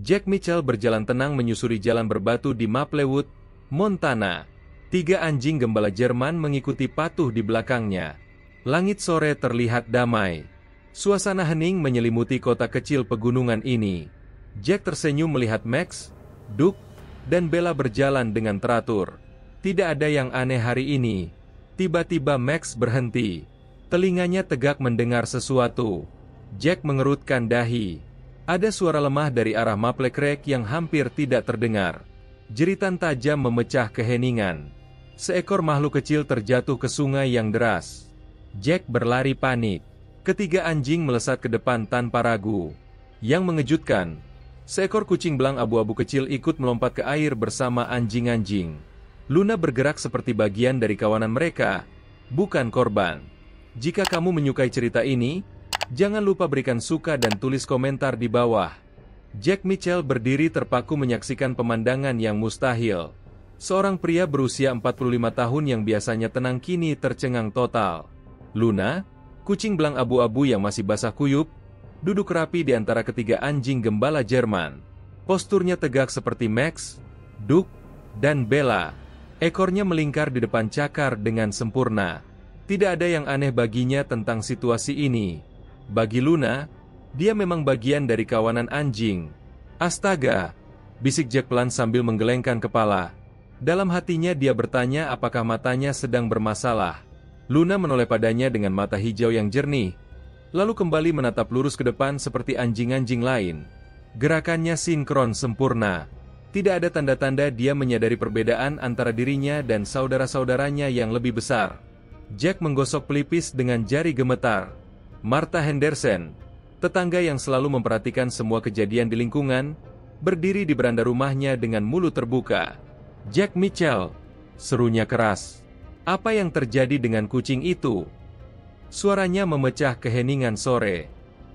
Jack Mitchell berjalan tenang menyusuri jalan berbatu di Maplewood, Montana. 3 anjing gembala Jerman mengikuti patuh di belakangnya. Langit sore terlihat damai. Suasana hening menyelimuti kota kecil pegunungan ini. Jack tersenyum melihat Max, Duke, dan Bella berjalan dengan teratur. Tidak ada yang aneh hari ini. Tiba-tiba Max berhenti. Telinganya tegak mendengar sesuatu. Jack mengerutkan dahi. Ada suara lemah dari arah Maple Creek yang hampir tidak terdengar. Jeritan tajam memecah keheningan. Seekor makhluk kecil terjatuh ke sungai yang deras. Jack berlari panik. Ketiga anjing melesat ke depan tanpa ragu. Yang mengejutkan, seekor kucing belang abu-abu kecil ikut melompat ke air bersama anjing-anjing. Luna bergerak seperti bagian dari kawanan mereka, bukan korban. Jika kamu menyukai cerita ini, jangan lupa berikan suka dan tulis komentar di bawah. Jack Mitchell berdiri terpaku menyaksikan pemandangan yang mustahil. Seorang pria berusia 45 tahun yang biasanya tenang kini tercengang total. Luna, kucing belang abu-abu yang masih basah kuyup, duduk rapi di antara ketiga anjing gembala Jerman. Posturnya tegak seperti Max, Duke, dan Bella. Ekornya melingkar di depan cakar dengan sempurna. Tidak ada yang aneh baginya tentang situasi ini. Bagi Luna, dia memang bagian dari kawanan anjing. Astaga, bisik Jack pelan sambil menggelengkan kepala. Dalam hatinya dia bertanya apakah matanya sedang bermasalah. Luna menoleh padanya dengan mata hijau yang jernih, lalu kembali menatap lurus ke depan seperti anjing-anjing lain. Gerakannya sinkron sempurna. Tidak ada tanda-tanda dia menyadari perbedaan antara dirinya dan saudara-saudaranya yang lebih besar. Jack menggosok pelipis dengan jari gemetar. Martha Henderson, tetangga yang selalu memperhatikan semua kejadian di lingkungan, berdiri di beranda rumahnya dengan mulut terbuka. Jack Mitchell, serunya keras. Apa yang terjadi dengan kucing itu? Suaranya memecah keheningan sore.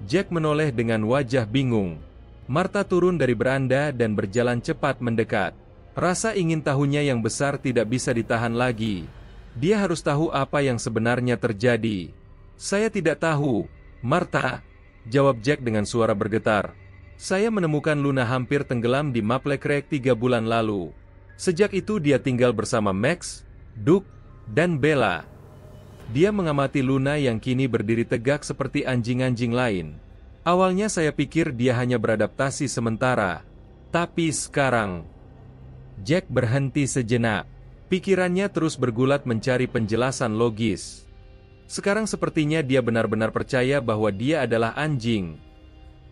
Jack menoleh dengan wajah bingung. Martha turun dari beranda dan berjalan cepat mendekat. Rasa ingin tahunya yang besar tidak bisa ditahan lagi. Dia harus tahu apa yang sebenarnya terjadi. Saya tidak tahu, Martha, jawab Jack dengan suara bergetar. Saya menemukan Luna hampir tenggelam di Maple Creek 3 bulan lalu. Sejak itu dia tinggal bersama Max, Duke, dan Bella. Dia mengamati Luna yang kini berdiri tegak seperti anjing-anjing lain. Awalnya saya pikir dia hanya beradaptasi sementara. Tapi sekarang... Jack berhenti sejenak. Pikirannya terus bergulat mencari penjelasan logis. Sekarang sepertinya dia benar-benar percaya bahwa dia adalah anjing.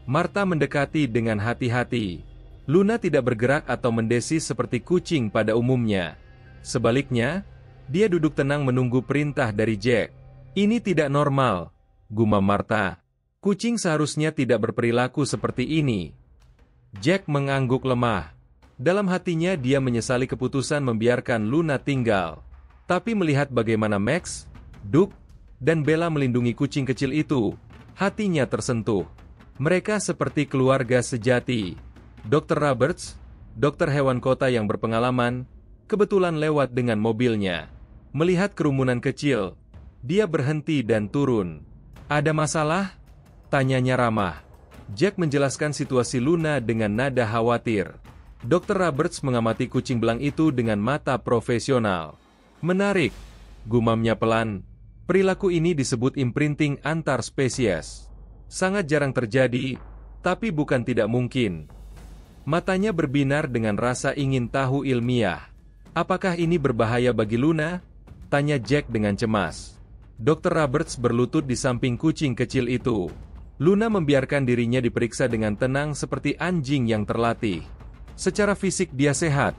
Martha mendekati dengan hati-hati. Luna tidak bergerak atau mendesis seperti kucing pada umumnya. Sebaliknya, dia duduk tenang menunggu perintah dari Jack. Ini tidak normal, gumam Martha. Kucing seharusnya tidak berperilaku seperti ini. Jack mengangguk lemah. Dalam hatinya dia menyesali keputusan membiarkan Luna tinggal. Tapi melihat bagaimana Max, Duke, dan Bella melindungi kucing kecil itu, hatinya tersentuh. Mereka seperti keluarga sejati. Dr. Roberts, dokter hewan kota yang berpengalaman, kebetulan lewat dengan mobilnya. Melihat kerumunan kecil, dia berhenti dan turun. Ada masalah? Tanyanya ramah. Jack menjelaskan situasi Luna dengan nada khawatir. Dr. Roberts mengamati kucing belang itu dengan mata profesional. Menarik, gumamnya pelan. Perilaku ini disebut imprinting antar spesies. Sangat jarang terjadi, tapi bukan tidak mungkin. Matanya berbinar dengan rasa ingin tahu ilmiah. Apakah ini berbahaya bagi Luna? Tanya Jack dengan cemas. Dr. Roberts berlutut di samping kucing kecil itu. Luna membiarkan dirinya diperiksa dengan tenang seperti anjing yang terlatih. Secara fisik dia sehat,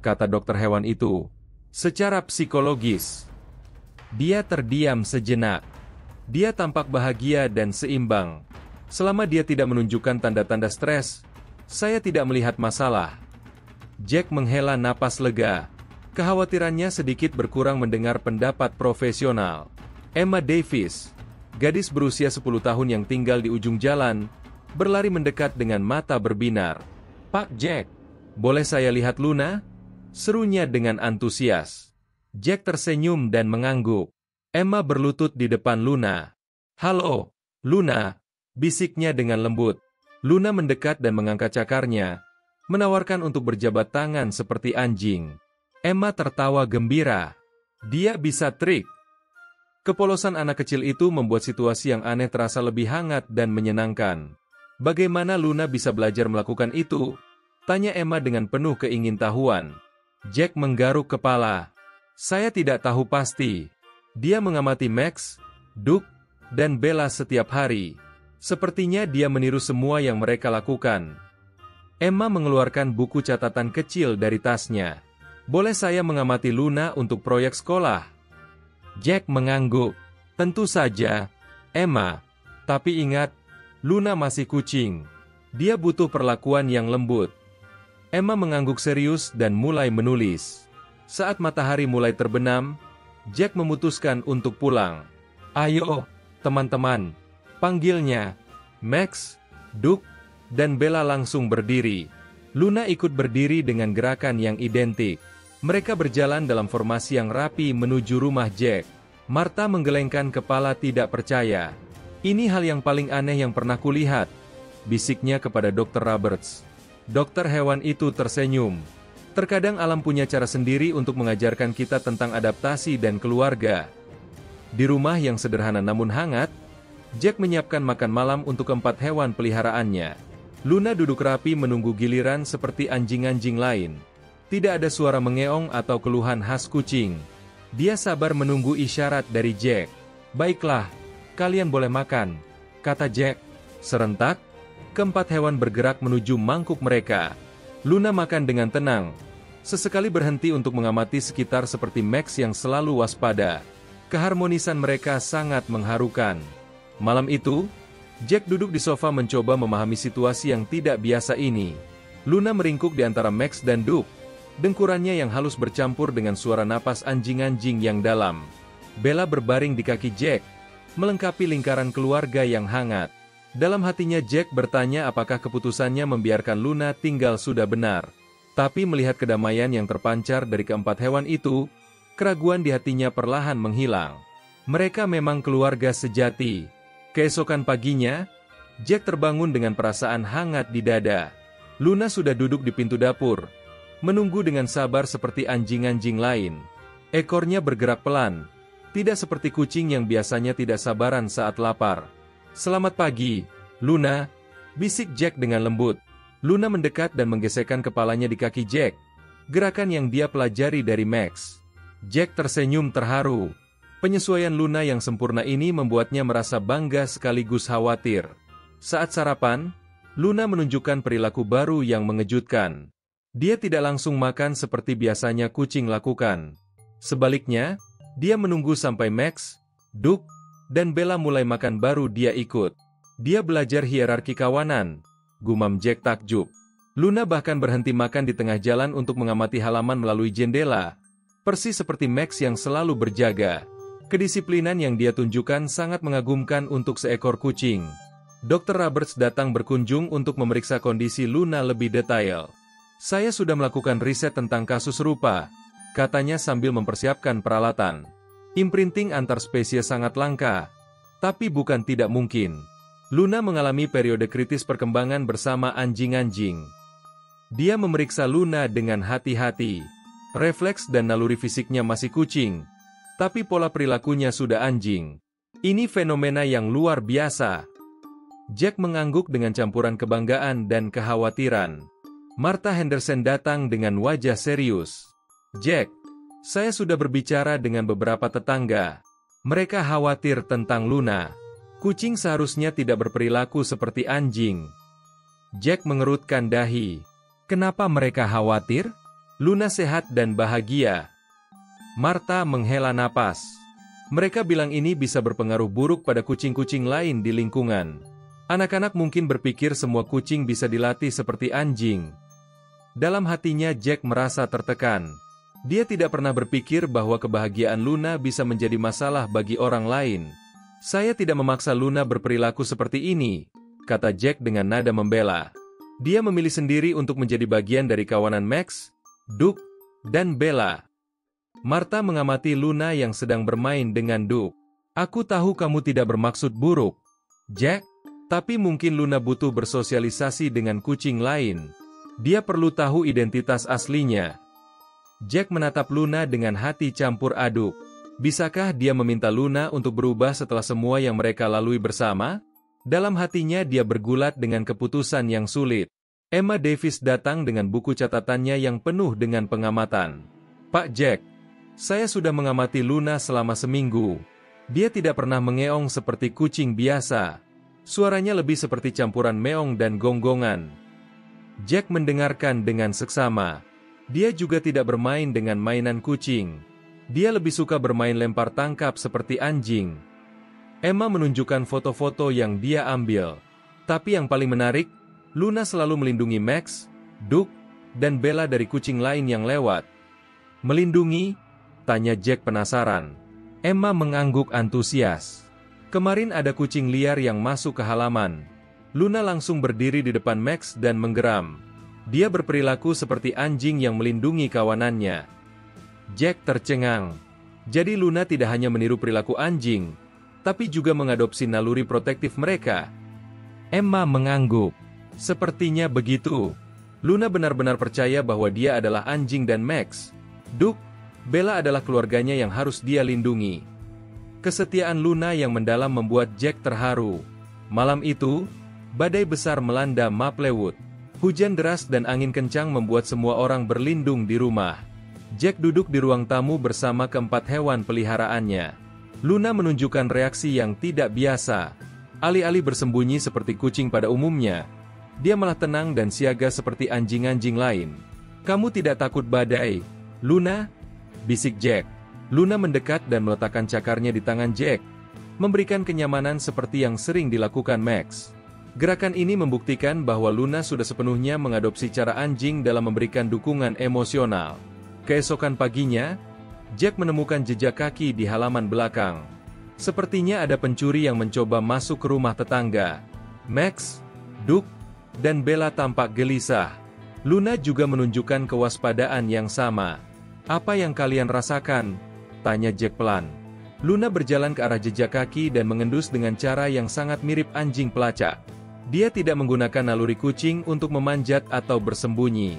kata dokter hewan itu. Secara psikologis, dia terdiam sejenak. Dia tampak bahagia dan seimbang. Selama dia tidak menunjukkan tanda-tanda stres, saya tidak melihat masalah. Jack menghela napas lega. Kekhawatirannya sedikit berkurang mendengar pendapat profesional. Emma Davis, gadis berusia 10 tahun yang tinggal di ujung jalan, berlari mendekat dengan mata berbinar. Pak Jack, boleh saya lihat Luna? Serunya dengan antusias. Jack tersenyum dan mengangguk. Emma berlutut di depan Luna. Halo, Luna, bisiknya dengan lembut. Luna mendekat dan mengangkat cakarnya, menawarkan untuk berjabat tangan seperti anjing. Emma tertawa gembira. Dia bisa trik. Kepolosan anak kecil itu membuat situasi yang aneh terasa lebih hangat dan menyenangkan. Bagaimana Luna bisa belajar melakukan itu? Tanya Emma dengan penuh keingintahuan. Jack menggaruk kepala. Saya tidak tahu pasti. Dia mengamati Max, Duke, dan Bella setiap hari. Sepertinya dia meniru semua yang mereka lakukan. Emma mengeluarkan buku catatan kecil dari tasnya. Boleh saya mengamati Luna untuk proyek sekolah? Jack mengangguk. Tentu saja, Emma. Tapi ingat, Luna masih kucing. Dia butuh perlakuan yang lembut. Emma mengangguk serius dan mulai menulis. Saat matahari mulai terbenam, Jack memutuskan untuk pulang. Ayo, teman-teman, panggilnya. Max, Duke, dan Bella langsung berdiri. Luna ikut berdiri dengan gerakan yang identik. Mereka berjalan dalam formasi yang rapi menuju rumah Jack. Martha menggelengkan kepala tidak percaya. Ini hal yang paling aneh yang pernah kulihat, bisiknya kepada Dr. Roberts. Dokter hewan itu tersenyum. Terkadang alam punya cara sendiri untuk mengajarkan kita tentang adaptasi dan keluarga. Di rumah yang sederhana namun hangat, Jack menyiapkan makan malam untuk 4 hewan peliharaannya. Luna duduk rapi menunggu giliran seperti anjing-anjing lain. Tidak ada suara mengeong atau keluhan khas kucing. Dia sabar menunggu isyarat dari Jack. Baiklah, kalian boleh makan, kata Jack. Serentak, ke-4 hewan bergerak menuju mangkuk mereka. Luna makan dengan tenang. Sesekali berhenti untuk mengamati sekitar seperti Max yang selalu waspada. Keharmonisan mereka sangat mengharukan. Malam itu, Jack duduk di sofa mencoba memahami situasi yang tidak biasa ini. Luna meringkuk di antara Max dan Duke. Dengkurannya yang halus bercampur dengan suara napas anjing-anjing yang dalam. Bella berbaring di kaki Jack, melengkapi lingkaran keluarga yang hangat. Dalam hatinya Jack bertanya apakah keputusannya membiarkan Luna tinggal sudah benar. Tapi melihat kedamaian yang terpancar dari ke-4 hewan itu, keraguan di hatinya perlahan menghilang. Mereka memang keluarga sejati. Keesokan paginya, Jack terbangun dengan perasaan hangat di dada. Luna sudah duduk di pintu dapur, menunggu dengan sabar seperti anjing-anjing lain. Ekornya bergerak pelan, tidak seperti kucing yang biasanya tidak sabaran saat lapar. Selamat pagi, Luna, bisik Jack dengan lembut. Luna mendekat dan menggesekkan kepalanya di kaki Jack, gerakan yang dia pelajari dari Max. Jack tersenyum terharu. Penyesuaian Luna yang sempurna ini membuatnya merasa bangga sekaligus khawatir. Saat sarapan, Luna menunjukkan perilaku baru yang mengejutkan. Dia tidak langsung makan seperti biasanya kucing lakukan. Sebaliknya, dia menunggu sampai Max, Duke, dan Bella mulai makan baru dia ikut. Dia belajar hierarki kawanan, gumam Jack takjub. Luna bahkan berhenti makan di tengah jalan untuk mengamati halaman melalui jendela. Persis seperti Max yang selalu berjaga. Kedisiplinan yang dia tunjukkan sangat mengagumkan untuk seekor kucing. Dr. Roberts datang berkunjung untuk memeriksa kondisi Luna lebih detail. Saya sudah melakukan riset tentang kasus serupa, katanya sambil mempersiapkan peralatan. Imprinting antar spesies sangat langka, tapi bukan tidak mungkin. Luna mengalami periode kritis perkembangan bersama anjing-anjing. Dia memeriksa Luna dengan hati-hati. Refleks dan naluri fisiknya masih kucing, tapi pola perilakunya sudah anjing. Ini fenomena yang luar biasa. Jack mengangguk dengan campuran kebanggaan dan kekhawatiran. Martha Henderson datang dengan wajah serius. Jack, saya sudah berbicara dengan beberapa tetangga. Mereka khawatir tentang Luna. Kucing seharusnya tidak berperilaku seperti anjing. Jack mengerutkan dahi. Kenapa mereka khawatir? Luna sehat dan bahagia. Martha menghela napas. Mereka bilang ini bisa berpengaruh buruk pada kucing-kucing lain di lingkungan. Anak-anak mungkin berpikir semua kucing bisa dilatih seperti anjing. Dalam hatinya Jack merasa tertekan. Dia tidak pernah berpikir bahwa kebahagiaan Luna bisa menjadi masalah bagi orang lain. Saya tidak memaksa Luna berperilaku seperti ini, kata Jack dengan nada membela. Dia memilih sendiri untuk menjadi bagian dari kawanan Max, Duke, dan Bella. Martha mengamati Luna yang sedang bermain dengan Duke. Aku tahu kamu tidak bermaksud buruk, Jack, Tapi mungkin Luna butuh bersosialisasi dengan kucing lain. Dia perlu tahu identitas aslinya. Jack menatap Luna dengan hati campur aduk. Bisakah dia meminta Luna untuk berubah setelah semua yang mereka lalui bersama? Dalam hatinya dia bergulat dengan keputusan yang sulit. Emma Davis datang dengan buku catatannya yang penuh dengan pengamatan. Pak Jack, saya sudah mengamati Luna selama seminggu. Dia tidak pernah mengeong seperti kucing biasa. Suaranya lebih seperti campuran meong dan gonggongan. Jack mendengarkan dengan seksama. Dia juga tidak bermain dengan mainan kucing. Dia lebih suka bermain lempar tangkap seperti anjing. Emma menunjukkan foto-foto yang dia ambil. Tapi yang paling menarik, Luna selalu melindungi Max, Duke, dan Bella dari kucing lain yang lewat. Melindungi? Tanya Jack penasaran. Emma mengangguk antusias. Kemarin ada kucing liar yang masuk ke halaman. Luna langsung berdiri di depan Max dan menggeram. Dia berperilaku seperti anjing yang melindungi kawanannya. Jack tercengang. Jadi Luna tidak hanya meniru perilaku anjing, tapi juga mengadopsi naluri protektif mereka. Emma mengangguk. Sepertinya begitu. Luna benar-benar percaya bahwa dia adalah anjing dan Max, Duke, Bella adalah keluarganya yang harus dia lindungi. Kesetiaan Luna yang mendalam membuat Jack terharu. Malam itu, badai besar melanda Maplewood. Hujan deras dan angin kencang membuat semua orang berlindung di rumah. Jack duduk di ruang tamu bersama keempat hewan peliharaannya. Luna menunjukkan reaksi yang tidak biasa. Alih-alih bersembunyi seperti kucing pada umumnya, dia malah tenang dan siaga seperti anjing-anjing lain. Kamu tidak takut badai, Luna? Bisik Jack. Luna mendekat dan meletakkan cakarnya di tangan Jack, memberikan kenyamanan seperti yang sering dilakukan Max. Gerakan ini membuktikan bahwa Luna sudah sepenuhnya mengadopsi cara anjing dalam memberikan dukungan emosional. Keesokan paginya, Jack menemukan jejak kaki di halaman belakang. Sepertinya ada pencuri yang mencoba masuk ke rumah tetangga. Max, Duke, dan Bella tampak gelisah. Luna juga menunjukkan kewaspadaan yang sama. Apa yang kalian rasakan? Tanya Jack pelan. Luna berjalan ke arah jejak kaki dan mengendus dengan cara yang sangat mirip anjing pelacak. Dia tidak menggunakan naluri kucing untuk memanjat atau bersembunyi.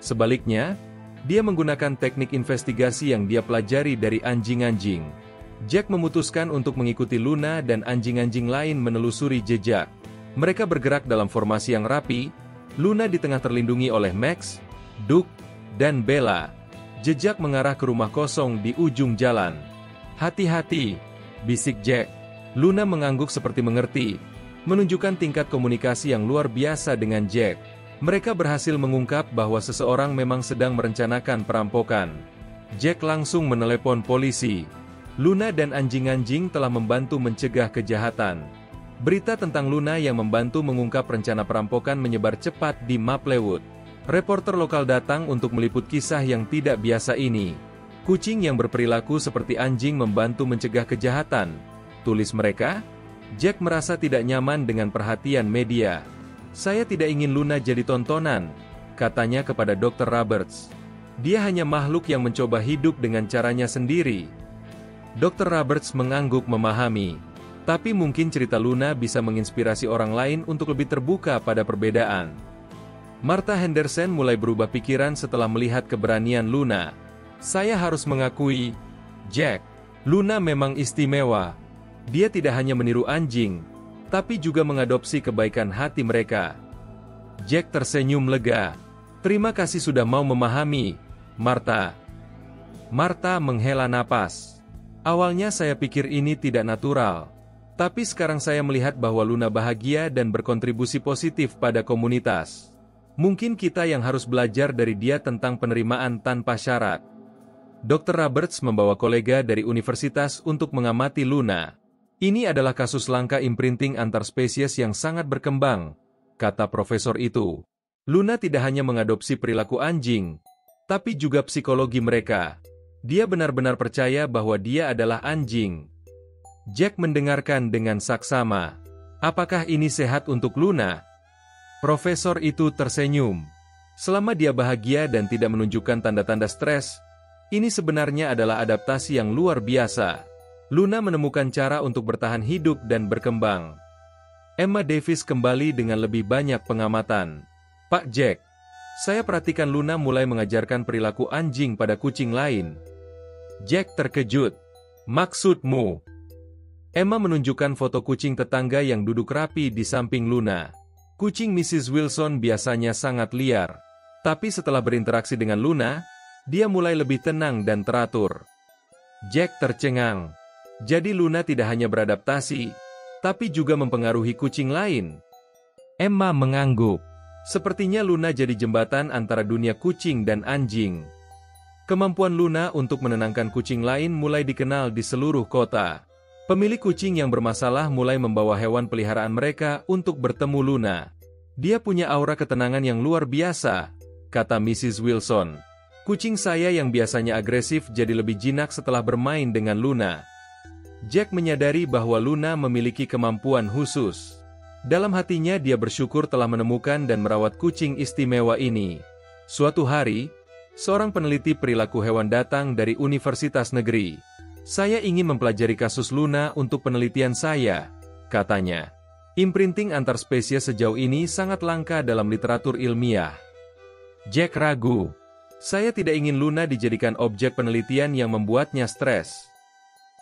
Sebaliknya, dia menggunakan teknik investigasi yang dia pelajari dari anjing-anjing. Jack memutuskan untuk mengikuti Luna dan anjing-anjing lain menelusuri jejak. Mereka bergerak dalam formasi yang rapi. Luna di tengah terlindungi oleh Max, Duke, dan Bella. Jejak mengarah ke rumah kosong di ujung jalan. Hati-hati, bisik Jack. Luna mengangguk seperti mengerti, menunjukkan tingkat komunikasi yang luar biasa dengan Jack. Mereka berhasil mengungkap bahwa seseorang memang sedang merencanakan perampokan. Jack langsung menelepon polisi. Luna dan anjing-anjing telah membantu mencegah kejahatan. Berita tentang Luna yang membantu mengungkap rencana perampokan menyebar cepat di Maplewood. Reporter lokal datang untuk meliput kisah yang tidak biasa ini. Kucing yang berperilaku seperti anjing membantu mencegah kejahatan, tulis mereka. Jack merasa tidak nyaman dengan perhatian media. Saya tidak ingin Luna jadi tontonan, katanya kepada Dr. Roberts. Dia hanya makhluk yang mencoba hidup dengan caranya sendiri. Dr. Roberts mengangguk memahami. Tapi mungkin cerita Luna bisa menginspirasi orang lain untuk lebih terbuka pada perbedaan. Martha Henderson mulai berubah pikiran setelah melihat keberanian Luna. Saya harus mengakui, Jack, Luna memang istimewa. Dia tidak hanya meniru anjing, tapi juga mengadopsi kebaikan hati mereka. Jack tersenyum lega. Terima kasih sudah mau memahami, Martha. Martha menghela napas. Awalnya saya pikir ini tidak natural. Tapi sekarang saya melihat bahwa Luna bahagia dan berkontribusi positif pada komunitas. Mungkin kita yang harus belajar dari dia tentang penerimaan tanpa syarat. Dr. Roberts membawa kolega dari universitas untuk mengamati Luna. Ini adalah kasus langka imprinting antar spesies yang sangat berkembang, kata profesor itu. Luna tidak hanya mengadopsi perilaku anjing, tapi juga psikologi mereka. Dia benar-benar percaya bahwa dia adalah anjing. Jack mendengarkan dengan saksama. Apakah ini sehat untuk Luna? Profesor itu tersenyum. Selama dia bahagia dan tidak menunjukkan tanda-tanda stres, ini sebenarnya adalah adaptasi yang luar biasa. Luna menemukan cara untuk bertahan hidup dan berkembang. Emma Davis kembali dengan lebih banyak pengamatan. Pak Jack, saya perhatikan Luna mulai mengajarkan perilaku anjing pada kucing lain. Jack terkejut. Maksudmu? Emma menunjukkan foto kucing tetangga yang duduk rapi di samping Luna. Kucing Mrs. Wilson biasanya sangat liar. Tapi setelah berinteraksi dengan Luna, dia mulai lebih tenang dan teratur. Jack tercengang. Jadi Luna tidak hanya beradaptasi, tapi juga mempengaruhi kucing lain. Emma mengangguk. Sepertinya Luna jadi jembatan antara dunia kucing dan anjing. Kemampuan Luna untuk menenangkan kucing lain mulai dikenal di seluruh kota. Pemilik kucing yang bermasalah mulai membawa hewan peliharaan mereka untuk bertemu Luna. Dia punya aura ketenangan yang luar biasa, kata Mrs. Wilson. Kucing saya yang biasanya agresif jadi lebih jinak setelah bermain dengan Luna. Jack menyadari bahwa Luna memiliki kemampuan khusus. Dalam hatinya dia bersyukur telah menemukan dan merawat kucing istimewa ini. Suatu hari, seorang peneliti perilaku hewan datang dari Universitas Negeri. Saya ingin mempelajari kasus Luna untuk penelitian saya, katanya. Imprinting antar spesies sejauh ini sangat langka dalam literatur ilmiah. Jack ragu. Saya tidak ingin Luna dijadikan objek penelitian yang membuatnya stres.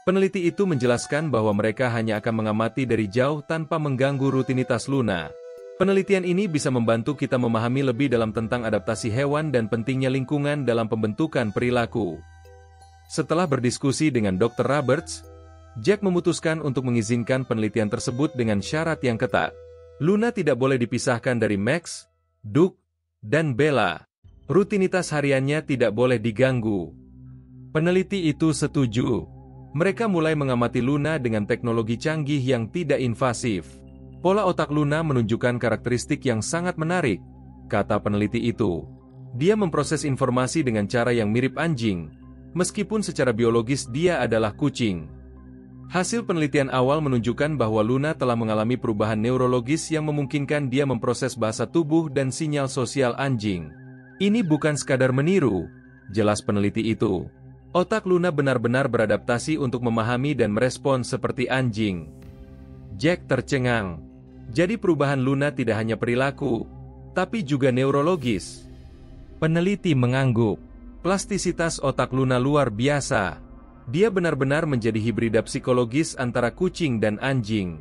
Peneliti itu menjelaskan bahwa mereka hanya akan mengamati dari jauh tanpa mengganggu rutinitas Luna. Penelitian ini bisa membantu kita memahami lebih dalam tentang adaptasi hewan dan pentingnya lingkungan dalam pembentukan perilaku. Setelah berdiskusi dengan Dr. Roberts, Jack memutuskan untuk mengizinkan penelitian tersebut dengan syarat yang ketat. Luna tidak boleh dipisahkan dari Max, Duke, dan Bella. Rutinitas hariannya tidak boleh diganggu. Peneliti itu setuju. Mereka mulai mengamati Luna dengan teknologi canggih yang tidak invasif. Pola otak Luna menunjukkan karakteristik yang sangat menarik, kata peneliti itu. Dia memproses informasi dengan cara yang mirip anjing, meskipun secara biologis dia adalah kucing. Hasil penelitian awal menunjukkan bahwa Luna telah mengalami perubahan neurologis yang memungkinkan dia memproses bahasa tubuh dan sinyal sosial anjing. Ini bukan sekadar meniru, jelas peneliti itu. Otak Luna benar-benar beradaptasi untuk memahami dan merespons seperti anjing. Jack tercengang. Jadi perubahan Luna tidak hanya perilaku, tapi juga neurologis. Peneliti mengangguk. Plastisitas otak Luna luar biasa. Dia benar-benar menjadi hibrida psikologis antara kucing dan anjing.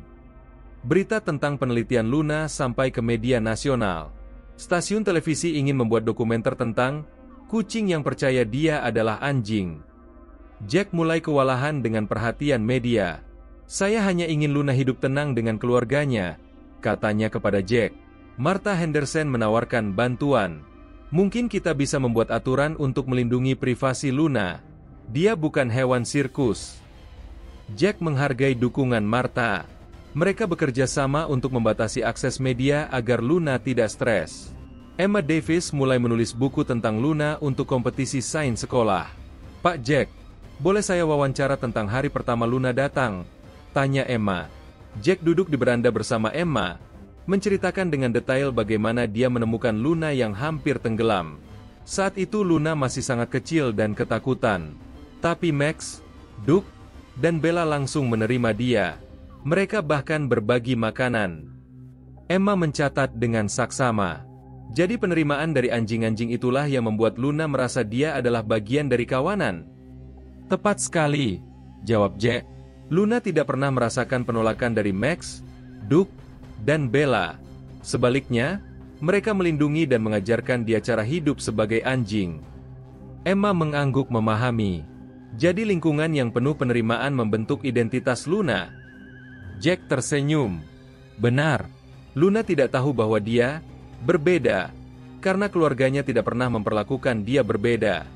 Berita tentang penelitian Luna sampai ke media nasional. Stasiun televisi ingin membuat dokumenter tentang kucing yang percaya dia adalah anjing. Jack mulai kewalahan dengan perhatian media. Saya hanya ingin Luna hidup tenang dengan keluarganya, katanya kepada Jack. Martha Henderson menawarkan bantuan. Mungkin kita bisa membuat aturan untuk melindungi privasi Luna. Dia bukan hewan sirkus. Jack menghargai dukungan Martha. Mereka bekerja sama untuk membatasi akses media agar Luna tidak stres. Emma Davis mulai menulis buku tentang Luna untuk kompetisi sains sekolah. Pak Jack, boleh saya wawancara tentang hari pertama Luna datang? Tanya Emma. Jack duduk di beranda bersama Emma, menceritakan dengan detail bagaimana dia menemukan Luna yang hampir tenggelam. Saat itu Luna masih sangat kecil dan ketakutan. Tapi Max, Duke, dan Bella langsung menerima dia. Mereka bahkan berbagi makanan. Emma mencatat dengan saksama. Jadi penerimaan dari anjing-anjing itulah yang membuat Luna merasa dia adalah bagian dari kawanan. Tepat sekali, jawab Jack. Luna tidak pernah merasakan penolakan dari Max, Duke, dan Bella. Sebaliknya, mereka melindungi dan mengajarkan dia cara hidup sebagai anjing. Emma mengangguk memahami. Jadi lingkungan yang penuh penerimaan membentuk identitas Luna. Jack tersenyum. Benar, Luna tidak tahu bahwa dia berbeda, karena keluarganya tidak pernah memperlakukan dia berbeda.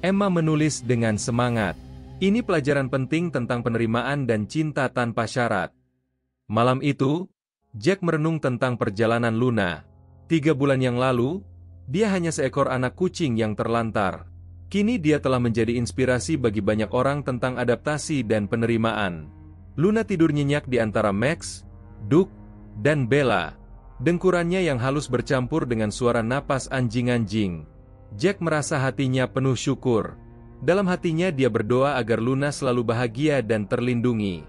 Emma menulis dengan semangat. Ini pelajaran penting tentang penerimaan dan cinta tanpa syarat. Malam itu, Jack merenung tentang perjalanan Luna. 3 bulan yang lalu, dia hanya seekor anak kucing yang terlantar. Kini dia telah menjadi inspirasi bagi banyak orang tentang adaptasi dan penerimaan. Luna tidur nyenyak di antara Max, Duke, dan Bella. Dengkurannya yang halus bercampur dengan suara napas anjing-anjing. Jack merasa hatinya penuh syukur. Dalam hatinya dia berdoa agar Luna selalu bahagia dan terlindungi.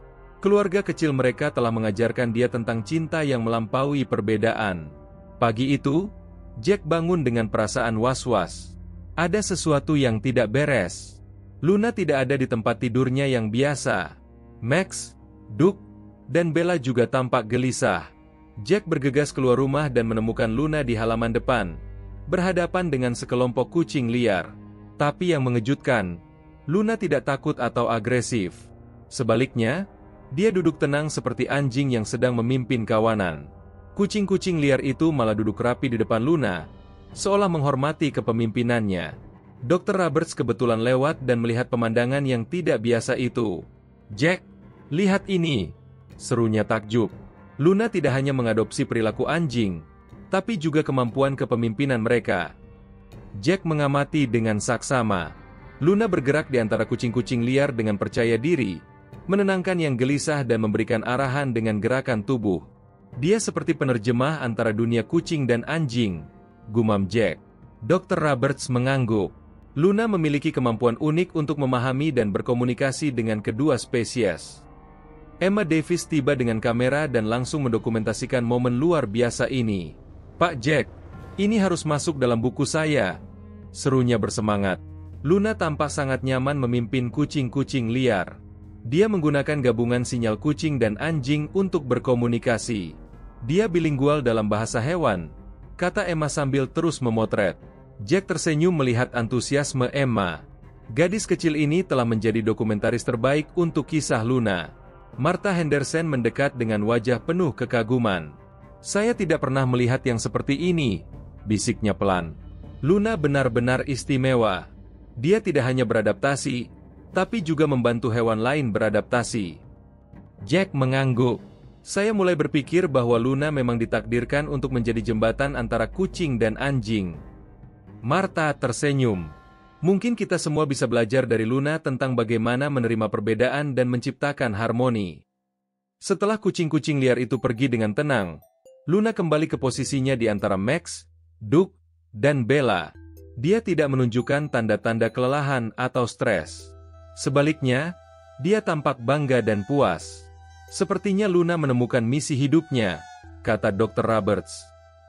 Keluarga kecil mereka telah mengajarkan dia tentang cinta yang melampaui perbedaan. Pagi itu, Jack bangun dengan perasaan was-was. Ada sesuatu yang tidak beres. Luna tidak ada di tempat tidurnya yang biasa. Max, Duke, dan Bella juga tampak gelisah. Jack bergegas keluar rumah dan menemukan Luna di halaman depan, berhadapan dengan sekelompok kucing liar. Tapi yang mengejutkan, Luna tidak takut atau agresif. Sebaliknya, dia duduk tenang seperti anjing yang sedang memimpin kawanan. Kucing-kucing liar itu malah duduk rapi di depan Luna, seolah menghormati kepemimpinannya. Dr. Roberts kebetulan lewat dan melihat pemandangan yang tidak biasa itu. "Jack, lihat ini!" serunya takjub. Luna tidak hanya mengadopsi perilaku anjing, tapi juga kemampuan kepemimpinan mereka. Jack mengamati dengan saksama. Luna bergerak di antara kucing-kucing liar dengan percaya diri, menenangkan yang gelisah dan memberikan arahan dengan gerakan tubuh. "Dia seperti penerjemah antara dunia kucing dan anjing," gumam Jack. Dr. Roberts mengangguk. Luna memiliki kemampuan unik untuk memahami dan berkomunikasi dengan kedua spesies. Emma Davis tiba dengan kamera dan langsung mendokumentasikan momen luar biasa ini. "Pak Jack, ini harus masuk dalam buku saya," serunya bersemangat. Luna tampak sangat nyaman memimpin kucing-kucing liar. Dia menggunakan gabungan sinyal kucing dan anjing untuk berkomunikasi. "Dia bilingual dalam bahasa hewan," kata Emma sambil terus memotret. Jack tersenyum melihat antusiasme Emma. Gadis kecil ini telah menjadi dokumentaris terbaik untuk kisah Luna. Martha Henderson mendekat dengan wajah penuh kekaguman. "Saya tidak pernah melihat yang seperti ini," bisiknya pelan. "Luna benar-benar istimewa. Dia tidak hanya beradaptasi, tapi juga membantu hewan lain beradaptasi." Jack mengangguk. "Saya mulai berpikir bahwa Luna memang ditakdirkan untuk menjadi jembatan antara kucing dan anjing." Martha tersenyum. "Mungkin kita semua bisa belajar dari Luna tentang bagaimana menerima perbedaan dan menciptakan harmoni." Setelah kucing-kucing liar itu pergi dengan tenang, Luna kembali ke posisinya di antara Max, Duke, dan Bella. Dia tidak menunjukkan tanda-tanda kelelahan atau stres. Sebaliknya, dia tampak bangga dan puas. "Sepertinya Luna menemukan misi hidupnya," kata Dr. Roberts.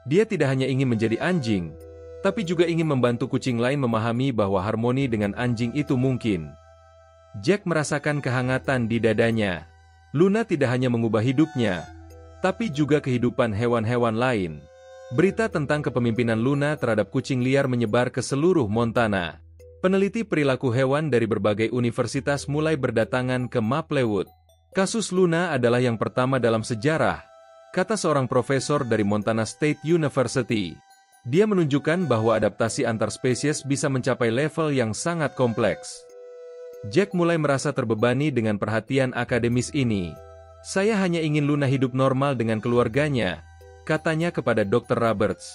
"Dia tidak hanya ingin menjadi anjing, tapi juga ingin membantu kucing lain memahami bahwa harmoni dengan anjing itu mungkin." Jack merasakan kehangatan di dadanya. Luna tidak hanya mengubah hidupnya, tapi juga kehidupan hewan-hewan lain. Berita tentang kepemimpinan Luna terhadap kucing liar menyebar ke seluruh Montana. Peneliti perilaku hewan dari berbagai universitas mulai berdatangan ke Maplewood. "Kasus Luna adalah yang pertama dalam sejarah," kata seorang profesor dari Montana State University. Dia menunjukkan bahwa adaptasi antar spesies bisa mencapai level yang sangat kompleks. Jack mulai merasa terbebani dengan perhatian akademis ini. "Saya hanya ingin Luna hidup normal dengan keluarganya," katanya kepada Dr. Roberts.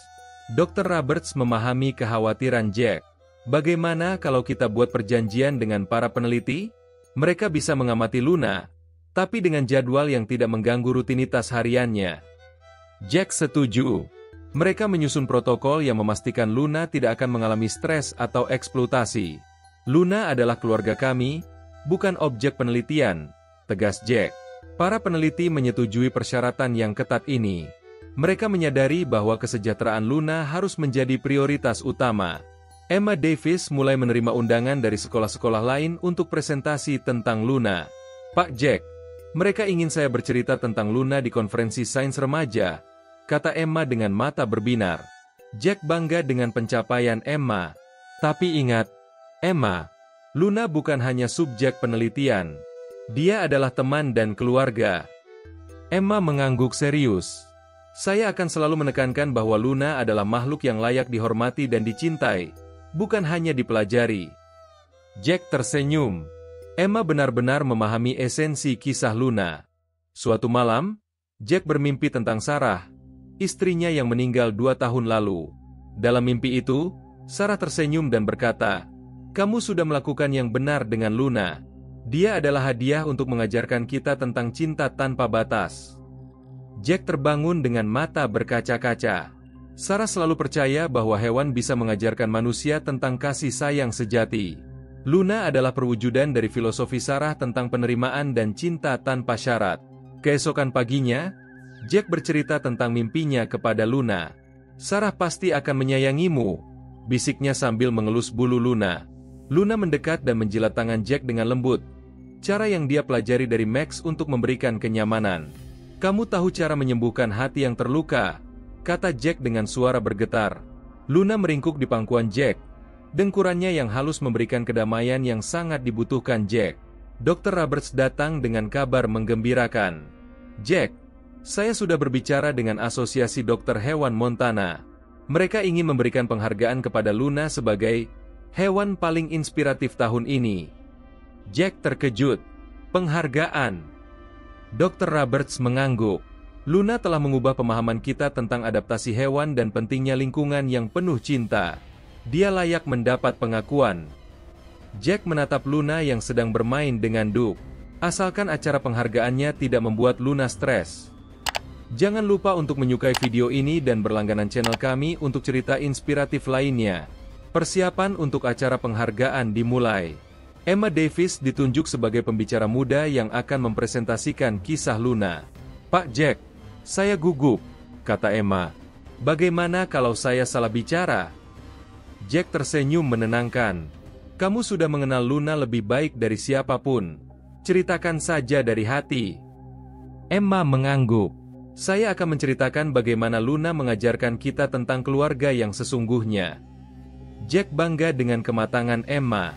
Dr. Roberts memahami kekhawatiran Jack. "Bagaimana kalau kita buat perjanjian dengan para peneliti? Mereka bisa mengamati Luna, tapi dengan jadwal yang tidak mengganggu rutinitas hariannya." Jack setuju. Mereka menyusun protokol yang memastikan Luna tidak akan mengalami stres atau eksploitasi. "Luna adalah keluarga kami, bukan objek penelitian," tegas Jack. Para peneliti menyetujui persyaratan yang ketat ini. Mereka menyadari bahwa kesejahteraan Luna harus menjadi prioritas utama. Emma Davis mulai menerima undangan dari sekolah-sekolah lain untuk presentasi tentang Luna. "Pak Jack, mereka ingin saya bercerita tentang Luna di konferensi sains remaja," kata Emma dengan mata berbinar. Jack bangga dengan pencapaian Emma. "Tapi ingat, Emma, Luna bukan hanya subjek penelitian. Dia adalah teman dan keluarga." Emma mengangguk serius. "Saya akan selalu menekankan bahwa Luna adalah makhluk yang layak dihormati dan dicintai, bukan hanya dipelajari." Jack tersenyum. Emma benar-benar memahami esensi kisah Luna. Suatu malam, Jack bermimpi tentang Sarah, istrinya yang meninggal 2 tahun lalu. Dalam mimpi itu, Sarah tersenyum dan berkata, "Kamu sudah melakukan yang benar dengan Luna. Dia adalah hadiah untuk mengajarkan kita tentang cinta tanpa batas." Jack terbangun dengan mata berkaca-kaca. Sarah selalu percaya bahwa hewan bisa mengajarkan manusia tentang kasih sayang sejati. Luna adalah perwujudan dari filosofi Sarah tentang penerimaan dan cinta tanpa syarat. Keesokan paginya, Jack bercerita tentang mimpinya kepada Luna. "Sarah pasti akan menyayangimu," bisiknya sambil mengelus bulu Luna. Luna mendekat dan menjilat tangan Jack dengan lembut. Cara yang dia pelajari dari Max untuk memberikan kenyamanan. "Kamu tahu cara menyembuhkan hati yang terluka," kata Jack dengan suara bergetar. Luna meringkuk di pangkuan Jack. Dengkurannya yang halus memberikan kedamaian yang sangat dibutuhkan Jack. Dr. Roberts datang dengan kabar menggembirakan. "Jack, saya sudah berbicara dengan Asosiasi Dokter Hewan Montana. Mereka ingin memberikan penghargaan kepada Luna sebagai hewan paling inspiratif tahun ini." Jack terkejut. "Penghargaan?" Dr. Roberts mengangguk. "Luna telah mengubah pemahaman kita tentang adaptasi hewan dan pentingnya lingkungan yang penuh cinta. Dia layak mendapat pengakuan." Jack menatap Luna yang sedang bermain dengan Duke. Asalkan acara penghargaannya tidak membuat Luna stres. Jangan lupa untuk menyukai video ini dan berlangganan channel kami untuk cerita inspiratif lainnya. Persiapan untuk acara penghargaan dimulai. Emma Davis ditunjuk sebagai pembicara muda yang akan mempresentasikan kisah Luna. "Pak Jack, saya gugup," kata Emma. "Bagaimana kalau saya salah bicara?" Jack tersenyum menenangkan. "Kamu sudah mengenal Luna lebih baik dari siapapun. Ceritakan saja dari hati." Emma mengangguk. "Saya akan menceritakan bagaimana Luna mengajarkan kita tentang keluarga yang sesungguhnya." Jack bangga dengan kematangan Emma.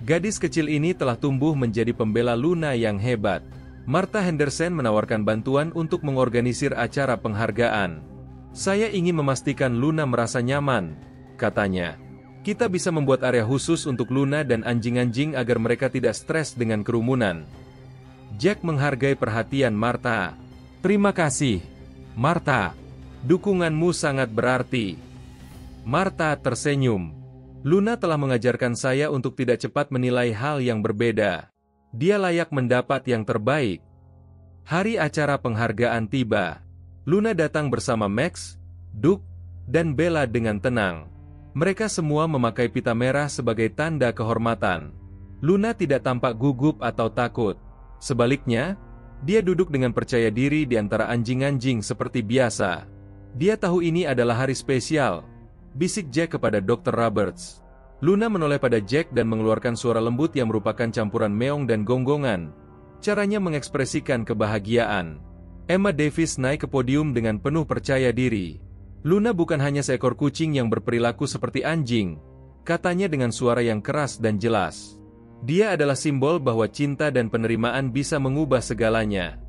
Gadis kecil ini telah tumbuh menjadi pembela Luna yang hebat. Martha Henderson menawarkan bantuan untuk mengorganisir acara penghargaan. "Saya ingin memastikan Luna merasa nyaman," katanya. "Kita bisa membuat area khusus untuk Luna dan anjing-anjing agar mereka tidak stres dengan kerumunan." Jack menghargai perhatian Martha. "Terima kasih, Martha. Dukunganmu sangat berarti." Martha tersenyum. "Luna telah mengajarkan saya untuk tidak cepat menilai hal yang berbeda. Dia layak mendapat yang terbaik." Hari acara penghargaan tiba. Luna datang bersama Max, Duke, dan Bella dengan tenang. Mereka semua memakai pita merah sebagai tanda kehormatan. Luna tidak tampak gugup atau takut. Sebaliknya, dia duduk dengan percaya diri di antara anjing-anjing seperti biasa. "Dia tahu ini adalah hari spesial," bisik Jack kepada Dr. Roberts. Luna menoleh pada Jack dan mengeluarkan suara lembut yang merupakan campuran meong dan gonggongan. Caranya mengekspresikan kebahagiaan. Emma Davis naik ke podium dengan penuh percaya diri. "Luna bukan hanya seekor kucing yang berperilaku seperti anjing," katanya dengan suara yang keras dan jelas. "Dia adalah simbol bahwa cinta dan penerimaan bisa mengubah segalanya."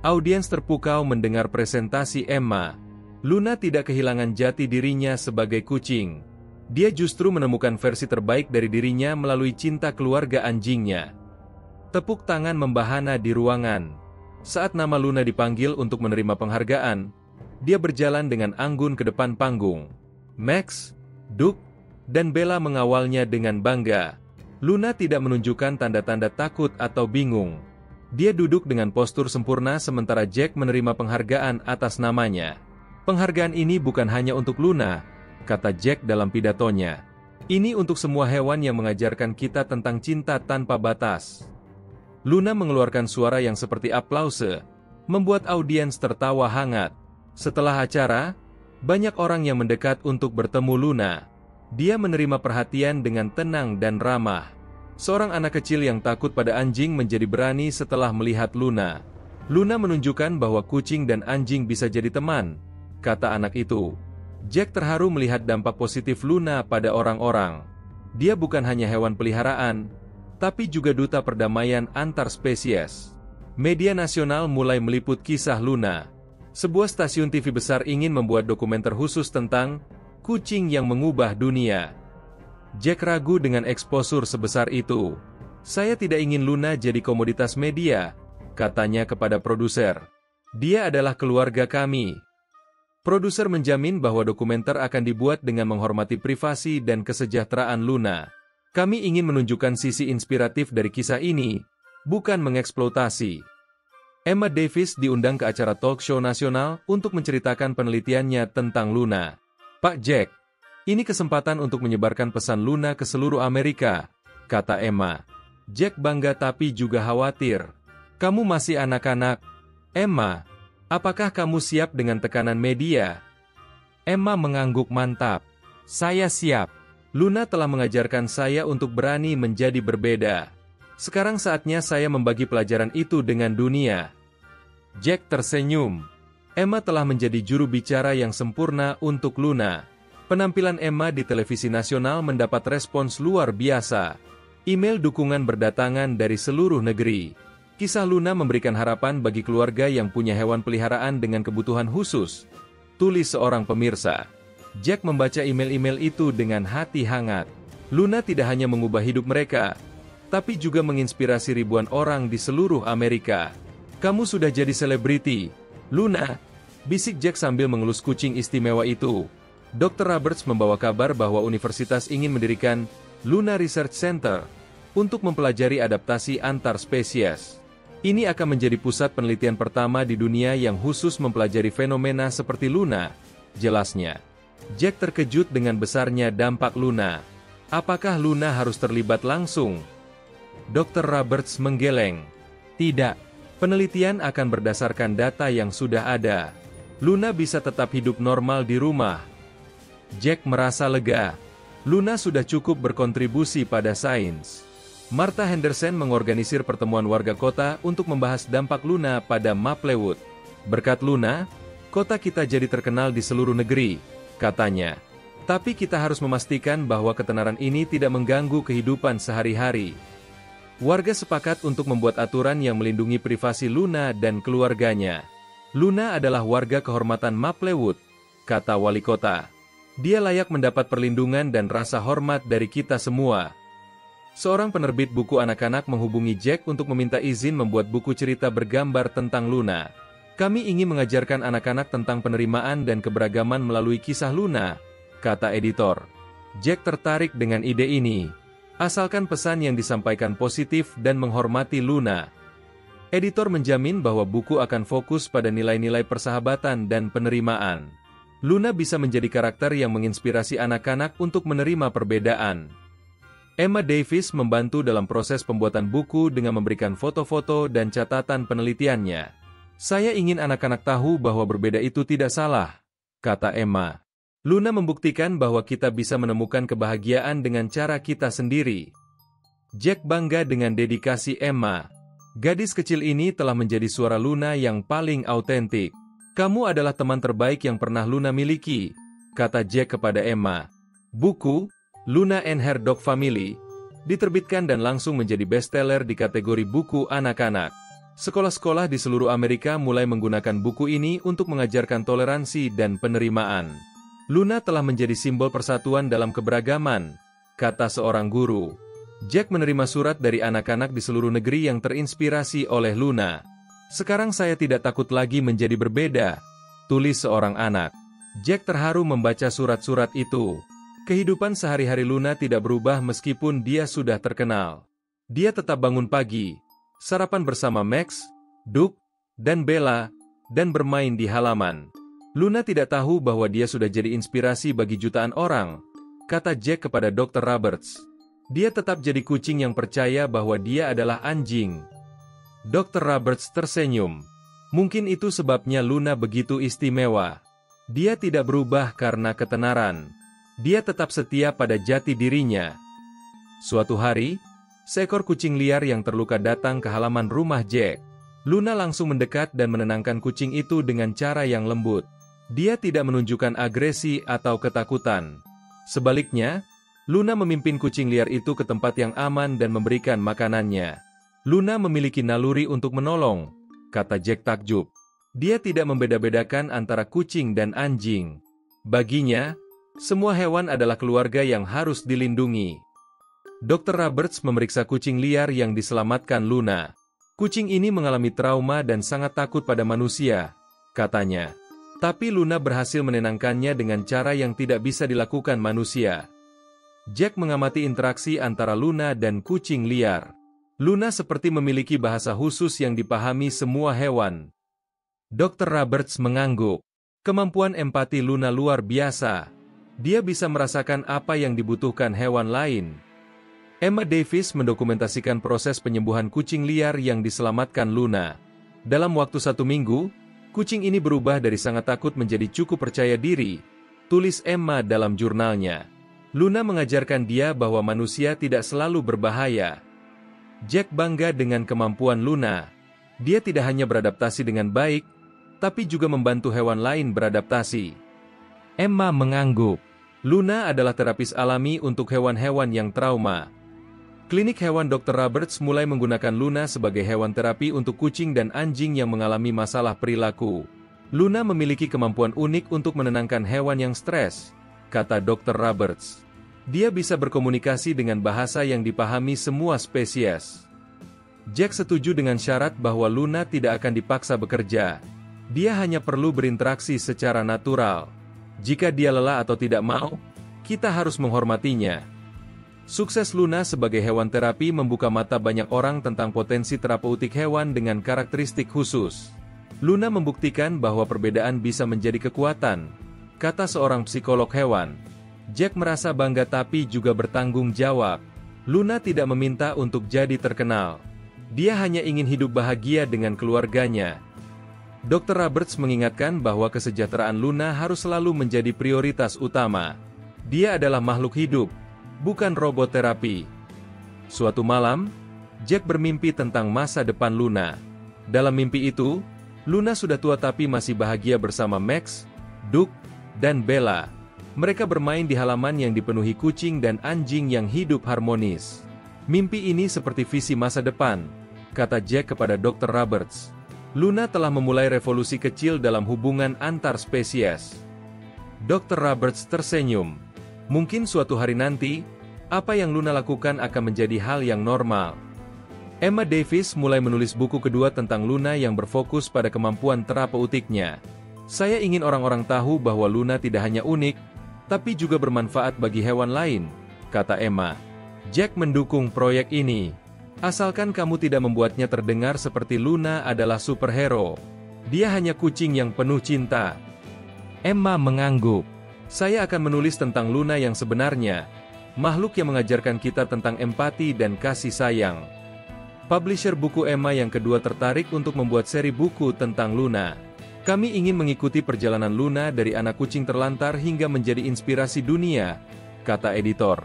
Audiens terpukau mendengar presentasi Emma. Luna tidak kehilangan jati dirinya sebagai kucing. Dia justru menemukan versi terbaik dari dirinya melalui cinta keluarga anjingnya. Tepuk tangan membahana di ruangan. Saat nama Luna dipanggil untuk menerima penghargaan, dia berjalan dengan anggun ke depan panggung. Max, Duke, dan Bella mengawalnya dengan bangga. Luna tidak menunjukkan tanda-tanda takut atau bingung. Dia duduk dengan postur sempurna sementara Jack menerima penghargaan atas namanya. "Penghargaan ini bukan hanya untuk Luna," kata Jack dalam pidatonya. "Ini untuk semua hewan yang mengajarkan kita tentang cinta tanpa batas." Luna mengeluarkan suara yang seperti aplause, membuat audiens tertawa hangat. Setelah acara, banyak orang yang mendekat untuk bertemu Luna. Dia menerima perhatian dengan tenang dan ramah. Seorang anak kecil yang takut pada anjing menjadi berani setelah melihat Luna. "Luna menunjukkan bahwa kucing dan anjing bisa jadi teman," kata anak itu. Jack terharu melihat dampak positif Luna pada orang-orang. Dia bukan hanya hewan peliharaan, tapi juga duta perdamaian antar spesies. Media nasional mulai meliput kisah Luna. Sebuah stasiun TV besar ingin membuat dokumenter khusus tentang kucing yang mengubah dunia. Jack ragu dengan eksposur sebesar itu. "Saya tidak ingin Luna jadi komoditas media," katanya kepada produser. "Dia adalah keluarga kami." Produser menjamin bahwa dokumenter akan dibuat dengan menghormati privasi dan kesejahteraan Luna. "Kami ingin menunjukkan sisi inspiratif dari kisah ini, bukan mengeksploitasi." Emma Davis diundang ke acara talk show nasional untuk menceritakan penelitiannya tentang Luna. "Pak Jack, ini kesempatan untuk menyebarkan pesan Luna ke seluruh Amerika," kata Emma. Jack bangga tapi juga khawatir. Kamu masih anak-anak. Emma, apakah kamu siap dengan tekanan media? Emma mengangguk mantap. Saya siap. Luna telah mengajarkan saya untuk berani menjadi berbeda. Sekarang saatnya saya membagi pelajaran itu dengan dunia. Jack tersenyum. Emma telah menjadi juru bicara yang sempurna untuk Luna. Penampilan Emma di televisi nasional mendapat respons luar biasa. Email dukungan berdatangan dari seluruh negeri. Kisah Luna memberikan harapan bagi keluarga yang punya hewan peliharaan dengan kebutuhan khusus. Tulis seorang pemirsa. Jack membaca email-email itu dengan hati hangat. Luna tidak hanya mengubah hidup mereka, tapi juga menginspirasi ribuan orang di seluruh Amerika. Kamu sudah jadi selebriti, Luna, bisik Jack sambil mengelus kucing istimewa itu. Dr. Roberts membawa kabar bahwa universitas ingin mendirikan Luna Research Center untuk mempelajari adaptasi antar spesies. Ini akan menjadi pusat penelitian pertama di dunia yang khusus mempelajari fenomena seperti Luna, jelasnya. Jack terkejut dengan besarnya dampak Luna. Apakah Luna harus terlibat langsung? Dr. Roberts menggeleng. Tidak, penelitian akan berdasarkan data yang sudah ada. Luna bisa tetap hidup normal di rumah. Jack merasa lega. Luna sudah cukup berkontribusi pada sains. Martha Henderson mengorganisir pertemuan warga kota untuk membahas dampak Luna pada Maplewood. Berkat Luna, kota kita jadi terkenal di seluruh negeri, katanya. Tapi kita harus memastikan bahwa ketenaran ini tidak mengganggu kehidupan sehari-hari. Warga sepakat untuk membuat aturan yang melindungi privasi Luna dan keluarganya. Luna adalah warga kehormatan Maplewood, kata wali kota. Dia layak mendapat perlindungan dan rasa hormat dari kita semua. Seorang penerbit buku anak-anak menghubungi Jack untuk meminta izin membuat buku cerita bergambar tentang Luna. Kami ingin mengajarkan anak-anak tentang penerimaan dan keberagaman melalui kisah Luna, kata editor. Jack tertarik dengan ide ini. Asalkan pesan yang disampaikan positif dan menghormati Luna. Editor menjamin bahwa buku akan fokus pada nilai-nilai persahabatan dan penerimaan. Luna bisa menjadi karakter yang menginspirasi anak-anak untuk menerima perbedaan. Emma Davis membantu dalam proses pembuatan buku dengan memberikan foto-foto dan catatan penelitiannya. Saya ingin anak-anak tahu bahwa berbeda itu tidak salah, kata Emma. Luna membuktikan bahwa kita bisa menemukan kebahagiaan dengan cara kita sendiri. Jack bangga dengan dedikasi Emma. Gadis kecil ini telah menjadi suara Luna yang paling autentik. Kamu adalah teman terbaik yang pernah Luna miliki, kata Jack kepada Emma. Buku, Luna and Her Dog Family, diterbitkan dan langsung menjadi bestseller di kategori buku anak-anak. Sekolah-sekolah di seluruh Amerika mulai menggunakan buku ini untuk mengajarkan toleransi dan penerimaan. Luna telah menjadi simbol persatuan dalam keberagaman, kata seorang guru. Jack menerima surat dari anak-anak di seluruh negeri yang terinspirasi oleh Luna. Sekarang saya tidak takut lagi menjadi berbeda, tulis seorang anak. Jack terharu membaca surat-surat itu. Kehidupan sehari-hari Luna tidak berubah meskipun dia sudah terkenal. Dia tetap bangun pagi, sarapan bersama Max, Duke, dan Bella, dan bermain di halaman. Luna tidak tahu bahwa dia sudah jadi inspirasi bagi jutaan orang, kata Jack kepada Dr. Roberts. Dia tetap jadi kucing yang percaya bahwa dia adalah anjing. Dr. Roberts tersenyum. Mungkin itu sebabnya Luna begitu istimewa. Dia tidak berubah karena ketenaran. Dia tetap setia pada jati dirinya. Suatu hari, seekor kucing liar yang terluka datang ke halaman rumah Jack. Luna langsung mendekat dan menenangkan kucing itu dengan cara yang lembut. Dia tidak menunjukkan agresi atau ketakutan. Sebaliknya, Luna memimpin kucing liar itu ke tempat yang aman dan memberikan makanannya. Luna memiliki naluri untuk menolong, kata Jack takjub. Dia tidak membeda-bedakan antara kucing dan anjing. Baginya, semua hewan adalah keluarga yang harus dilindungi. Dr. Roberts memeriksa kucing liar yang diselamatkan Luna. Kucing ini mengalami trauma dan sangat takut pada manusia, katanya. Tapi Luna berhasil menenangkannya dengan cara yang tidak bisa dilakukan manusia. Jack mengamati interaksi antara Luna dan kucing liar. Luna seperti memiliki bahasa khusus yang dipahami semua hewan. Dr. Roberts mengangguk. Kemampuan empati Luna luar biasa. Dia bisa merasakan apa yang dibutuhkan hewan lain. Emma Davis mendokumentasikan proses penyembuhan kucing liar yang diselamatkan Luna. Dalam waktu 1 minggu, kucing ini berubah dari sangat takut menjadi cukup percaya diri, tulis Emma dalam jurnalnya. Luna mengajarkan dia bahwa manusia tidak selalu berbahaya. Jack bangga dengan kemampuan Luna. Dia tidak hanya beradaptasi dengan baik, tapi juga membantu hewan lain beradaptasi. Emma mengangguk. Luna adalah terapis alami untuk hewan-hewan yang trauma. Klinik hewan Dr. Roberts mulai menggunakan Luna sebagai hewan terapi untuk kucing dan anjing yang mengalami masalah perilaku. Luna memiliki kemampuan unik untuk menenangkan hewan yang stres, kata Dr. Roberts. Dia bisa berkomunikasi dengan bahasa yang dipahami semua spesies. Jack setuju dengan syarat bahwa Luna tidak akan dipaksa bekerja. Dia hanya perlu berinteraksi secara natural. Jika dia lelah atau tidak mau, kita harus menghormatinya. Sukses Luna sebagai hewan terapi membuka mata banyak orang tentang potensi terapeutik hewan dengan karakteristik khusus. Luna membuktikan bahwa perbedaan bisa menjadi kekuatan, kata seorang psikolog hewan. Jack merasa bangga tapi juga bertanggung jawab. Luna tidak meminta untuk jadi terkenal. Dia hanya ingin hidup bahagia dengan keluarganya. Dr. Roberts mengingatkan bahwa kesejahteraan Luna harus selalu menjadi prioritas utama. Dia adalah makhluk hidup, bukan robot terapi. Suatu malam, Jack bermimpi tentang masa depan Luna. Dalam mimpi itu, Luna sudah tua tapi masih bahagia bersama Max, Duke, dan Bella. Mereka bermain di halaman yang dipenuhi kucing dan anjing yang hidup harmonis. Mimpi ini seperti visi masa depan, kata Jack kepada Dr. Roberts. Luna telah memulai revolusi kecil dalam hubungan antar spesies. Dr. Roberts tersenyum. Mungkin suatu hari nanti, apa yang Luna lakukan akan menjadi hal yang normal. Emma Davis mulai menulis buku kedua tentang Luna yang berfokus pada kemampuan terapeutiknya. Saya ingin orang-orang tahu bahwa Luna tidak hanya unik, tapi juga bermanfaat bagi hewan lain, kata Emma. Jack mendukung proyek ini. Asalkan kamu tidak membuatnya terdengar seperti Luna adalah superhero. Dia hanya kucing yang penuh cinta. Emma mengangguk. Saya akan menulis tentang Luna yang sebenarnya, makhluk yang mengajarkan kita tentang empati dan kasih sayang. Publisher buku Emma yang kedua tertarik untuk membuat seri buku tentang Luna. Kami ingin mengikuti perjalanan Luna dari anak kucing terlantar hingga menjadi inspirasi dunia, kata editor.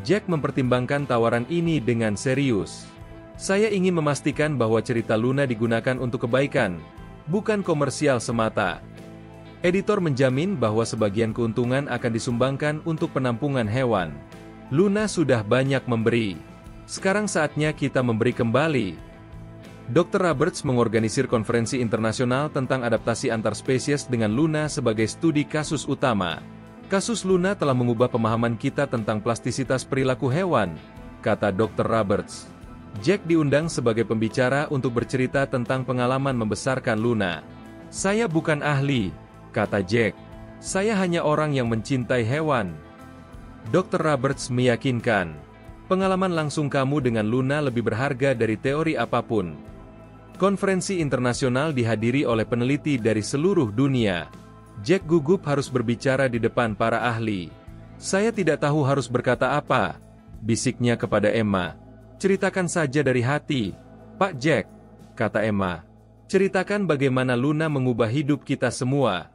Jack mempertimbangkan tawaran ini dengan serius. Saya ingin memastikan bahwa cerita Luna digunakan untuk kebaikan, bukan komersial semata. Editor menjamin bahwa sebagian keuntungan akan disumbangkan untuk penampungan hewan. Luna sudah banyak memberi. Sekarang saatnya kita memberi kembali. Dr. Roberts mengorganisir konferensi internasional tentang adaptasi antar spesies dengan Luna sebagai studi kasus utama. Kasus Luna telah mengubah pemahaman kita tentang plastisitas perilaku hewan, kata Dr. Roberts. Jack diundang sebagai pembicara untuk bercerita tentang pengalaman membesarkan Luna. Saya bukan ahli, kata Jack. Saya hanya orang yang mencintai hewan. Dr. Roberts meyakinkan, pengalaman langsung kamu dengan Luna lebih berharga dari teori apapun. Konferensi internasional dihadiri oleh peneliti dari seluruh dunia. Jack gugup harus berbicara di depan para ahli. Saya tidak tahu harus berkata apa, bisiknya kepada Emma. Ceritakan saja dari hati, Pak Jack, kata Emma. Ceritakan bagaimana Luna mengubah hidup kita semua.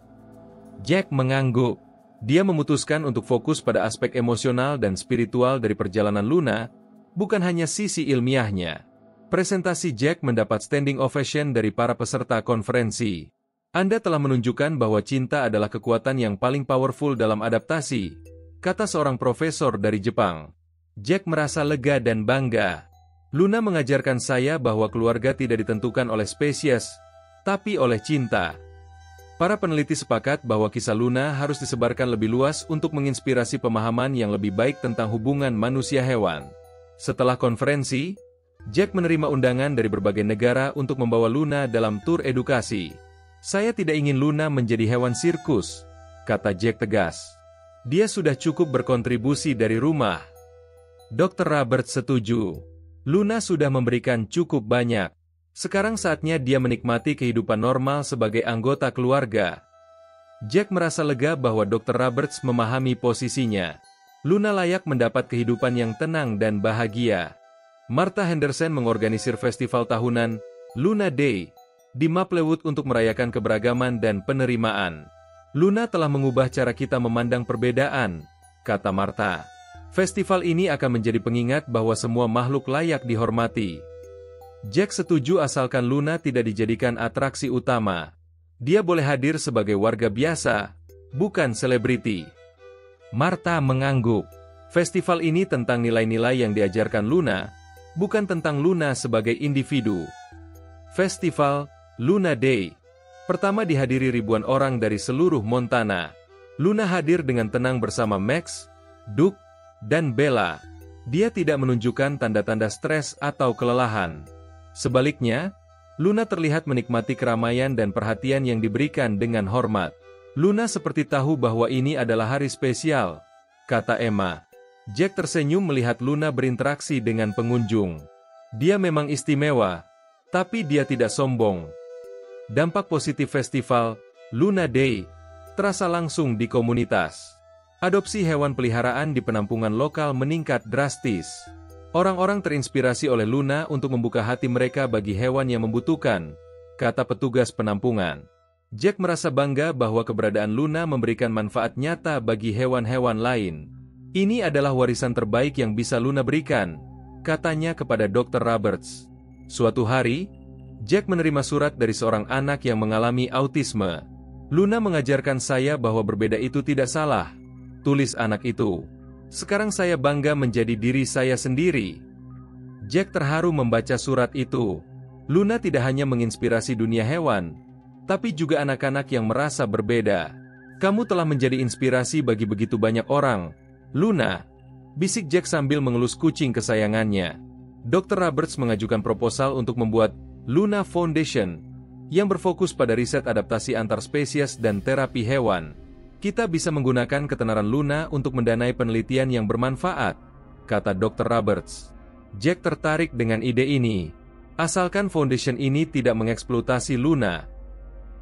Jack mengangguk. Dia memutuskan untuk fokus pada aspek emosional dan spiritual dari perjalanan Luna, bukan hanya sisi ilmiahnya. Presentasi Jack mendapat standing ovation dari para peserta konferensi. Anda telah menunjukkan bahwa cinta adalah kekuatan yang paling powerful dalam adaptasi, kata seorang profesor dari Jepang. Jack merasa lega dan bangga. Luna mengajarkan saya bahwa keluarga tidak ditentukan oleh spesies, tapi oleh cinta. Para peneliti sepakat bahwa kisah Luna harus disebarkan lebih luas untuk menginspirasi pemahaman yang lebih baik tentang hubungan manusia-hewan. Setelah konferensi, Jack menerima undangan dari berbagai negara untuk membawa Luna dalam tur edukasi. Saya tidak ingin Luna menjadi hewan sirkus, kata Jack tegas. Dia sudah cukup berkontribusi dari rumah. Dr. Roberts setuju. Luna sudah memberikan cukup banyak. Sekarang saatnya dia menikmati kehidupan normal sebagai anggota keluarga. Jack merasa lega bahwa Dr. Roberts memahami posisinya. Luna layak mendapat kehidupan yang tenang dan bahagia. Martha Henderson mengorganisir festival tahunan Luna Day di Maplewood untuk merayakan keberagaman dan penerimaan. Luna telah mengubah cara kita memandang perbedaan, kata Martha. Festival ini akan menjadi pengingat bahwa semua makhluk layak dihormati. Jack setuju asalkan Luna tidak dijadikan atraksi utama. Dia boleh hadir sebagai warga biasa, bukan selebriti. Martha mengangguk. Festival ini tentang nilai-nilai yang diajarkan Luna, bukan tentang Luna sebagai individu. Festival Luna Day pertama dihadiri ribuan orang dari seluruh Montana. Luna hadir dengan tenang bersama Max, Duke, dan Bella. Dia tidak menunjukkan tanda-tanda stres atau kelelahan. Sebaliknya, Luna terlihat menikmati keramaian dan perhatian yang diberikan dengan hormat. Luna seperti tahu bahwa ini adalah hari spesial, kata Emma. Jack tersenyum melihat Luna berinteraksi dengan pengunjung. Dia memang istimewa, tapi dia tidak sombong. Dampak positif festival Luna Day terasa langsung di komunitas. Adopsi hewan peliharaan di penampungan lokal meningkat drastis. Orang-orang terinspirasi oleh Luna untuk membuka hati mereka bagi hewan yang membutuhkan, kata petugas penampungan. Jack merasa bangga bahwa keberadaan Luna memberikan manfaat nyata bagi hewan-hewan lain. Ini adalah warisan terbaik yang bisa Luna berikan, katanya kepada Dr. Roberts. Suatu hari, Jack menerima surat dari seorang anak yang mengalami autisme. Luna mengajarkan saya bahwa berbeda itu tidak salah, tulis anak itu. Sekarang saya bangga menjadi diri saya sendiri. Jack terharu membaca surat itu. Luna tidak hanya menginspirasi dunia hewan, tapi juga anak-anak yang merasa berbeda. Kamu telah menjadi inspirasi bagi begitu banyak orang, Luna, bisik Jack sambil mengelus kucing kesayangannya. Dr. Roberts mengajukan proposal untuk membuat Luna Foundation, yang berfokus pada riset adaptasi antar spesies dan terapi hewan. Kita bisa menggunakan ketenaran Luna untuk mendanai penelitian yang bermanfaat, kata Dr. Roberts. Jack tertarik dengan ide ini, asalkan foundation ini tidak mengeksploitasi Luna.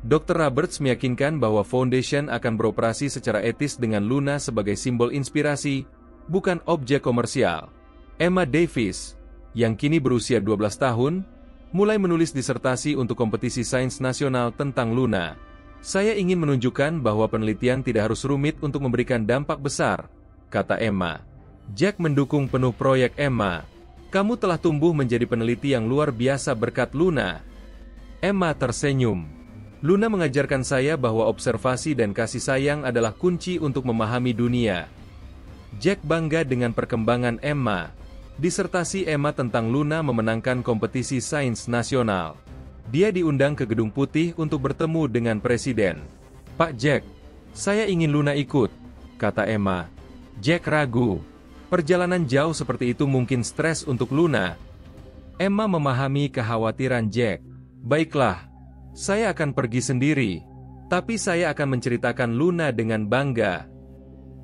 Dr. Roberts meyakinkan bahwa foundation akan beroperasi secara etis dengan Luna sebagai simbol inspirasi, bukan objek komersial. Emma Davis, yang kini berusia 12 tahun, mulai menulis disertasi untuk kompetisi sains nasional tentang Luna. Saya ingin menunjukkan bahwa penelitian tidak harus rumit untuk memberikan dampak besar, kata Emma. Jack mendukung penuh proyek Emma. Kamu telah tumbuh menjadi peneliti yang luar biasa berkat Luna. Emma tersenyum. Luna mengajarkan saya bahwa observasi dan kasih sayang adalah kunci untuk memahami dunia. Jack bangga dengan perkembangan Emma. Disertasi Emma tentang Luna memenangkan kompetisi sains nasional. Dia diundang ke Gedung Putih untuk bertemu dengan Presiden. Pak Jack, saya ingin Luna ikut, kata Emma. Jack ragu. Perjalanan jauh seperti itu mungkin stres untuk Luna. Emma memahami kekhawatiran Jack. Baiklah, saya akan pergi sendiri, tapi saya akan menceritakan Luna dengan bangga.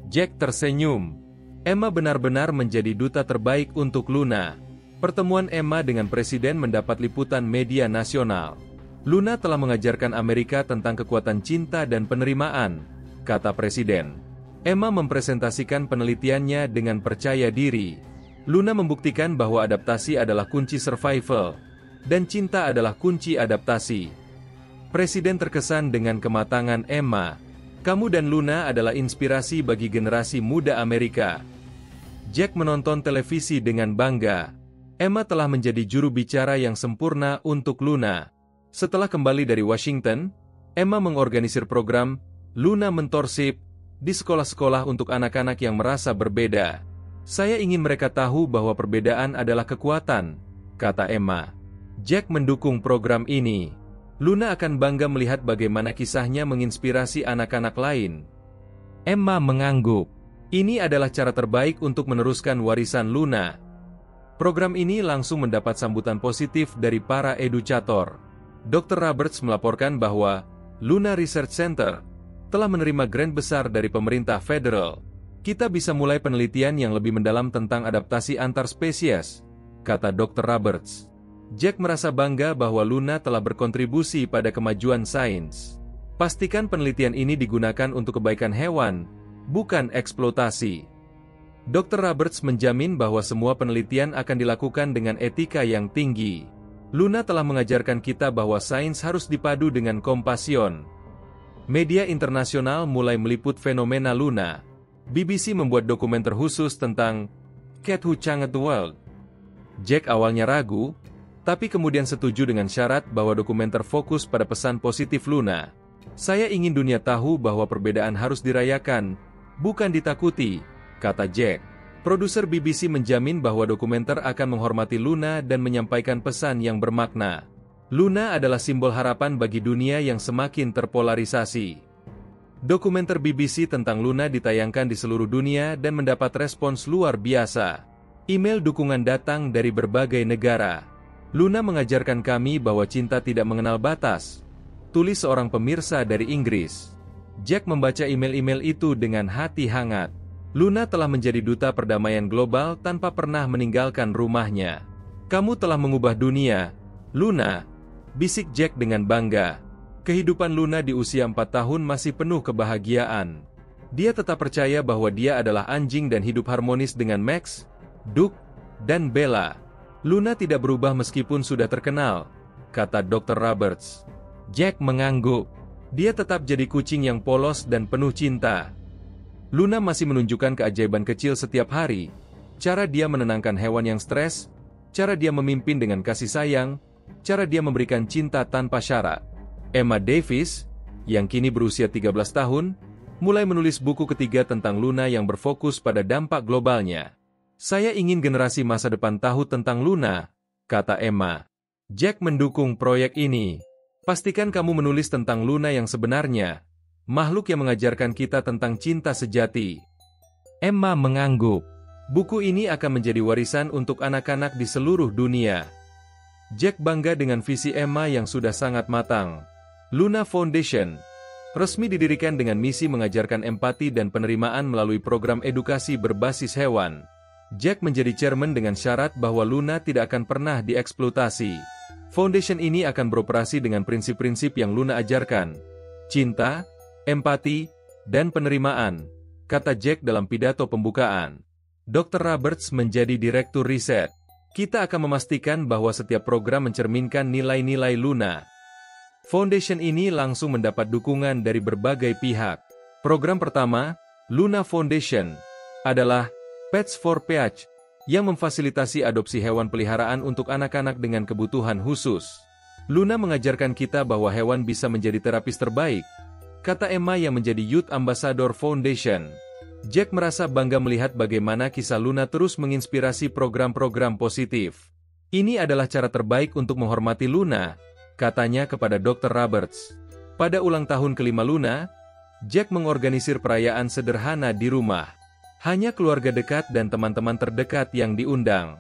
Jack tersenyum. Emma benar-benar menjadi duta terbaik untuk Luna. Pertemuan Emma dengan Presiden mendapat liputan media nasional. Luna telah mengajarkan Amerika tentang kekuatan cinta dan penerimaan, kata Presiden. Emma mempresentasikan penelitiannya dengan percaya diri. Luna membuktikan bahwa adaptasi adalah kunci survival, dan cinta adalah kunci adaptasi. Presiden terkesan dengan kematangan Emma. Kamu dan Luna adalah inspirasi bagi generasi muda Amerika. Jack menonton televisi dengan bangga. Emma telah menjadi juru bicara yang sempurna untuk Luna. Setelah kembali dari Washington, Emma mengorganisir program Luna Mentorship di sekolah-sekolah untuk anak-anak yang merasa berbeda. Saya ingin mereka tahu bahwa perbedaan adalah kekuatan, kata Emma. Jack mendukung program ini. Luna akan bangga melihat bagaimana kisahnya menginspirasi anak-anak lain. Emma mengangguk. Ini adalah cara terbaik untuk meneruskan warisan Luna. Program ini langsung mendapat sambutan positif dari para edukator. Dr. Roberts melaporkan bahwa Luna Research Center telah menerima grant besar dari pemerintah federal. Kita bisa mulai penelitian yang lebih mendalam tentang adaptasi antar spesies, kata Dr. Roberts. Jack merasa bangga bahwa Luna telah berkontribusi pada kemajuan sains. Pastikan penelitian ini digunakan untuk kebaikan hewan, bukan eksploitasi. Dr. Roberts menjamin bahwa semua penelitian akan dilakukan dengan etika yang tinggi. Luna telah mengajarkan kita bahwa sains harus dipadu dengan kompasion. Media internasional mulai meliput fenomena Luna. BBC membuat dokumenter khusus tentang Cat Who Changed the World. Jack awalnya ragu, tapi kemudian setuju dengan syarat bahwa dokumenter fokus pada pesan positif Luna. Saya ingin dunia tahu bahwa perbedaan harus dirayakan, bukan ditakuti, kata Jack. Produser BBC menjamin bahwa dokumenter akan menghormati Luna dan menyampaikan pesan yang bermakna. Luna adalah simbol harapan bagi dunia yang semakin terpolarisasi. Dokumenter BBC tentang Luna ditayangkan di seluruh dunia dan mendapat respons luar biasa. Email dukungan datang dari berbagai negara. Luna mengajarkan kami bahwa cinta tidak mengenal batas, tulis seorang pemirsa dari Inggris. Jack membaca email-email itu dengan hati hangat. Luna telah menjadi duta perdamaian global tanpa pernah meninggalkan rumahnya. Kamu telah mengubah dunia, Luna, bisik Jack dengan bangga. Kehidupan Luna di usia 4 tahun masih penuh kebahagiaan. Dia tetap percaya bahwa dia adalah anjing dan hidup harmonis dengan Max, Duke, dan Bella. Luna tidak berubah meskipun sudah terkenal, kata Dr. Roberts. Jack mengangguk. Dia tetap jadi kucing yang polos dan penuh cinta. Luna masih menunjukkan keajaiban kecil setiap hari. Cara dia menenangkan hewan yang stres, cara dia memimpin dengan kasih sayang, cara dia memberikan cinta tanpa syarat. Emma Davis, yang kini berusia 13 tahun, mulai menulis buku ketiga tentang Luna yang berfokus pada dampak globalnya. Saya ingin generasi masa depan tahu tentang Luna, kata Emma. Jack mendukung proyek ini. Pastikan kamu menulis tentang Luna yang sebenarnya, makhluk yang mengajarkan kita tentang cinta sejati. Emma mengangguk. Buku ini akan menjadi warisan untuk anak-anak di seluruh dunia. Jack bangga dengan visi Emma yang sudah sangat matang. Luna Foundation resmi didirikan dengan misi mengajarkan empati dan penerimaan melalui program edukasi berbasis hewan. Jack menjadi chairman dengan syarat bahwa Luna tidak akan pernah dieksploitasi. Foundation ini akan beroperasi dengan prinsip-prinsip yang Luna ajarkan. Cinta, empati, dan penerimaan, kata Jack dalam pidato pembukaan. Dr. Roberts menjadi direktur riset. Kita akan memastikan bahwa setiap program mencerminkan nilai-nilai Luna. Foundation ini langsung mendapat dukungan dari berbagai pihak. Program pertama, Luna Foundation, adalah Pets for Peach, yang memfasilitasi adopsi hewan peliharaan untuk anak-anak dengan kebutuhan khusus. Luna mengajarkan kita bahwa hewan bisa menjadi terapis terbaik, kata Emma yang menjadi Youth Ambassador Foundation. Jack merasa bangga melihat bagaimana kisah Luna terus menginspirasi program-program positif. Ini adalah cara terbaik untuk menghormati Luna, katanya kepada Dr. Roberts. Pada ulang tahun kelima Luna, Jack mengorganisir perayaan sederhana di rumah. Hanya keluarga dekat dan teman-teman terdekat yang diundang.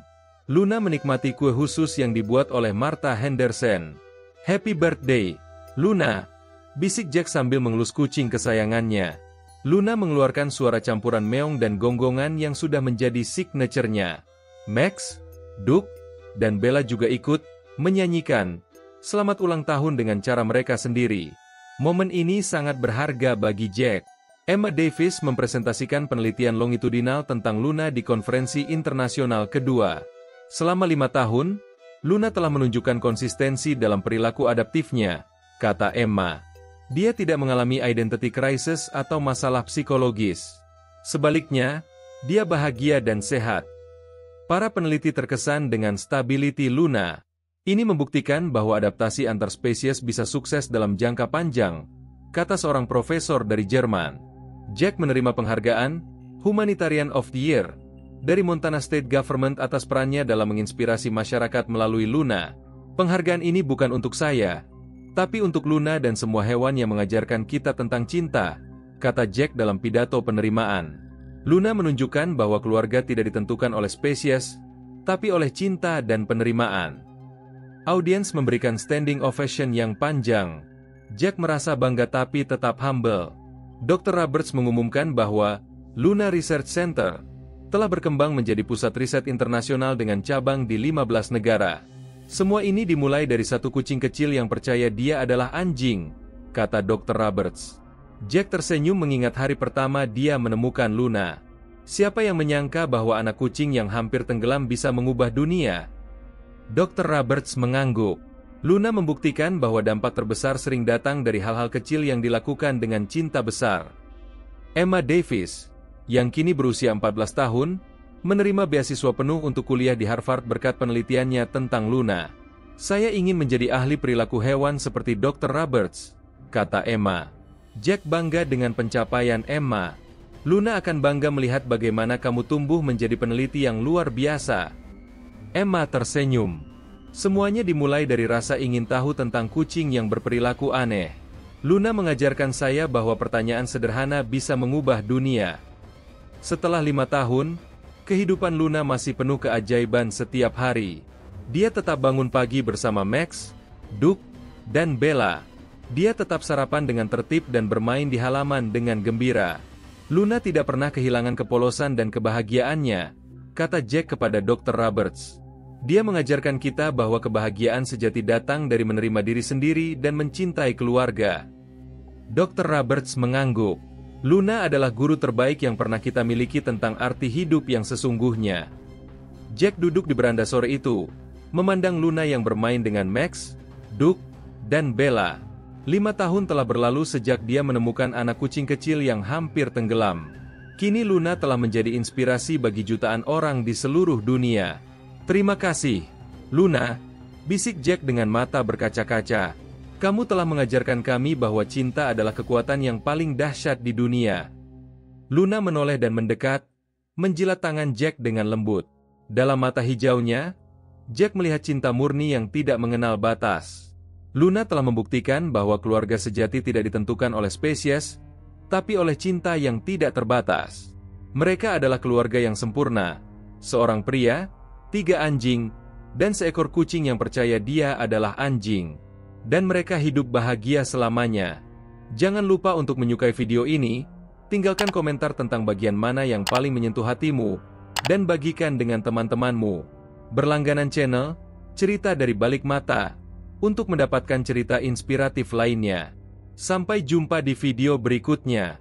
Luna menikmati kue khusus yang dibuat oleh Martha Henderson. Happy birthday, Luna, bisik Jack sambil mengelus kucing kesayangannya. Luna mengeluarkan suara campuran meong dan gonggongan yang sudah menjadi signature-nya. Max, Duke, dan Bella juga ikut menyanyikan selamat ulang tahun dengan cara mereka sendiri. Momen ini sangat berharga bagi Jack. Emma Davis mempresentasikan penelitian longitudinal tentang Luna di konferensi internasional kedua. Selama 5 tahun, Luna telah menunjukkan konsistensi dalam perilaku adaptifnya, kata Emma. Dia tidak mengalami identity crisis atau masalah psikologis. Sebaliknya, dia bahagia dan sehat. Para peneliti terkesan dengan stability Luna. Ini membuktikan bahwa adaptasi antar spesies bisa sukses dalam jangka panjang, kata seorang profesor dari Jerman. Jack menerima penghargaan Humanitarian of the Year dari Montana State Government atas perannya dalam menginspirasi masyarakat melalui Luna. Penghargaan ini bukan untuk saya, tapi untuk Luna dan semua hewan yang mengajarkan kita tentang cinta, kata Jack dalam pidato penerimaan. Luna menunjukkan bahwa keluarga tidak ditentukan oleh spesies, tapi oleh cinta dan penerimaan. Audiens memberikan standing ovation yang panjang. Jack merasa bangga tapi tetap humble. Dr. Roberts mengumumkan bahwa Luna Research Center telah berkembang menjadi pusat riset internasional dengan cabang di 15 negara. Semua ini dimulai dari satu kucing kecil yang percaya dia adalah anjing, kata Dr. Roberts. Jack tersenyum mengingat hari pertama dia menemukan Luna. Siapa yang menyangka bahwa anak kucing yang hampir tenggelam bisa mengubah dunia? Dr. Roberts mengangguk. Luna membuktikan bahwa dampak terbesar sering datang dari hal-hal kecil yang dilakukan dengan cinta besar. Emma Davis, yang kini berusia 14 tahun, menerima beasiswa penuh untuk kuliah di Harvard berkat penelitiannya tentang Luna. Saya ingin menjadi ahli perilaku hewan seperti Dr. Roberts, kata Emma. Jack bangga dengan pencapaian Emma. Luna akan bangga melihat bagaimana kamu tumbuh menjadi peneliti yang luar biasa. Emma tersenyum. Semuanya dimulai dari rasa ingin tahu tentang kucing yang berperilaku aneh. Luna mengajarkan saya bahwa pertanyaan sederhana bisa mengubah dunia. Setelah 5 tahun, kehidupan Luna masih penuh keajaiban setiap hari. Dia tetap bangun pagi bersama Max, Duke, dan Bella. Dia tetap sarapan dengan tertib dan bermain di halaman dengan gembira. Luna tidak pernah kehilangan kepolosan dan kebahagiaannya, kata Jack kepada Dr. Roberts. Dia mengajarkan kita bahwa kebahagiaan sejati datang dari menerima diri sendiri dan mencintai keluarga. Dr. Roberts mengangguk. Luna adalah guru terbaik yang pernah kita miliki tentang arti hidup yang sesungguhnya. Jack duduk di beranda sore itu, memandang Luna yang bermain dengan Max, Duke, dan Bella. 5 tahun telah berlalu sejak dia menemukan anak kucing kecil yang hampir tenggelam. Kini Luna telah menjadi inspirasi bagi jutaan orang di seluruh dunia. Terima kasih, Luna, bisik Jack dengan mata berkaca-kaca. Kamu telah mengajarkan kami bahwa cinta adalah kekuatan yang paling dahsyat di dunia. Luna menoleh dan mendekat, menjilat tangan Jack dengan lembut. Dalam mata hijaunya, Jack melihat cinta murni yang tidak mengenal batas. Luna telah membuktikan bahwa keluarga sejati tidak ditentukan oleh spesies, tapi oleh cinta yang tidak terbatas. Mereka adalah keluarga yang sempurna, seorang pria, 3 anjing, dan seekor kucing yang percaya dia adalah anjing. Dan mereka hidup bahagia selamanya. Jangan lupa untuk menyukai video ini, tinggalkan komentar tentang bagian mana yang paling menyentuh hatimu, dan bagikan dengan teman-temanmu. Berlangganan channel, Cerita dari Balik Mata, untuk mendapatkan cerita inspiratif lainnya. Sampai jumpa di video berikutnya.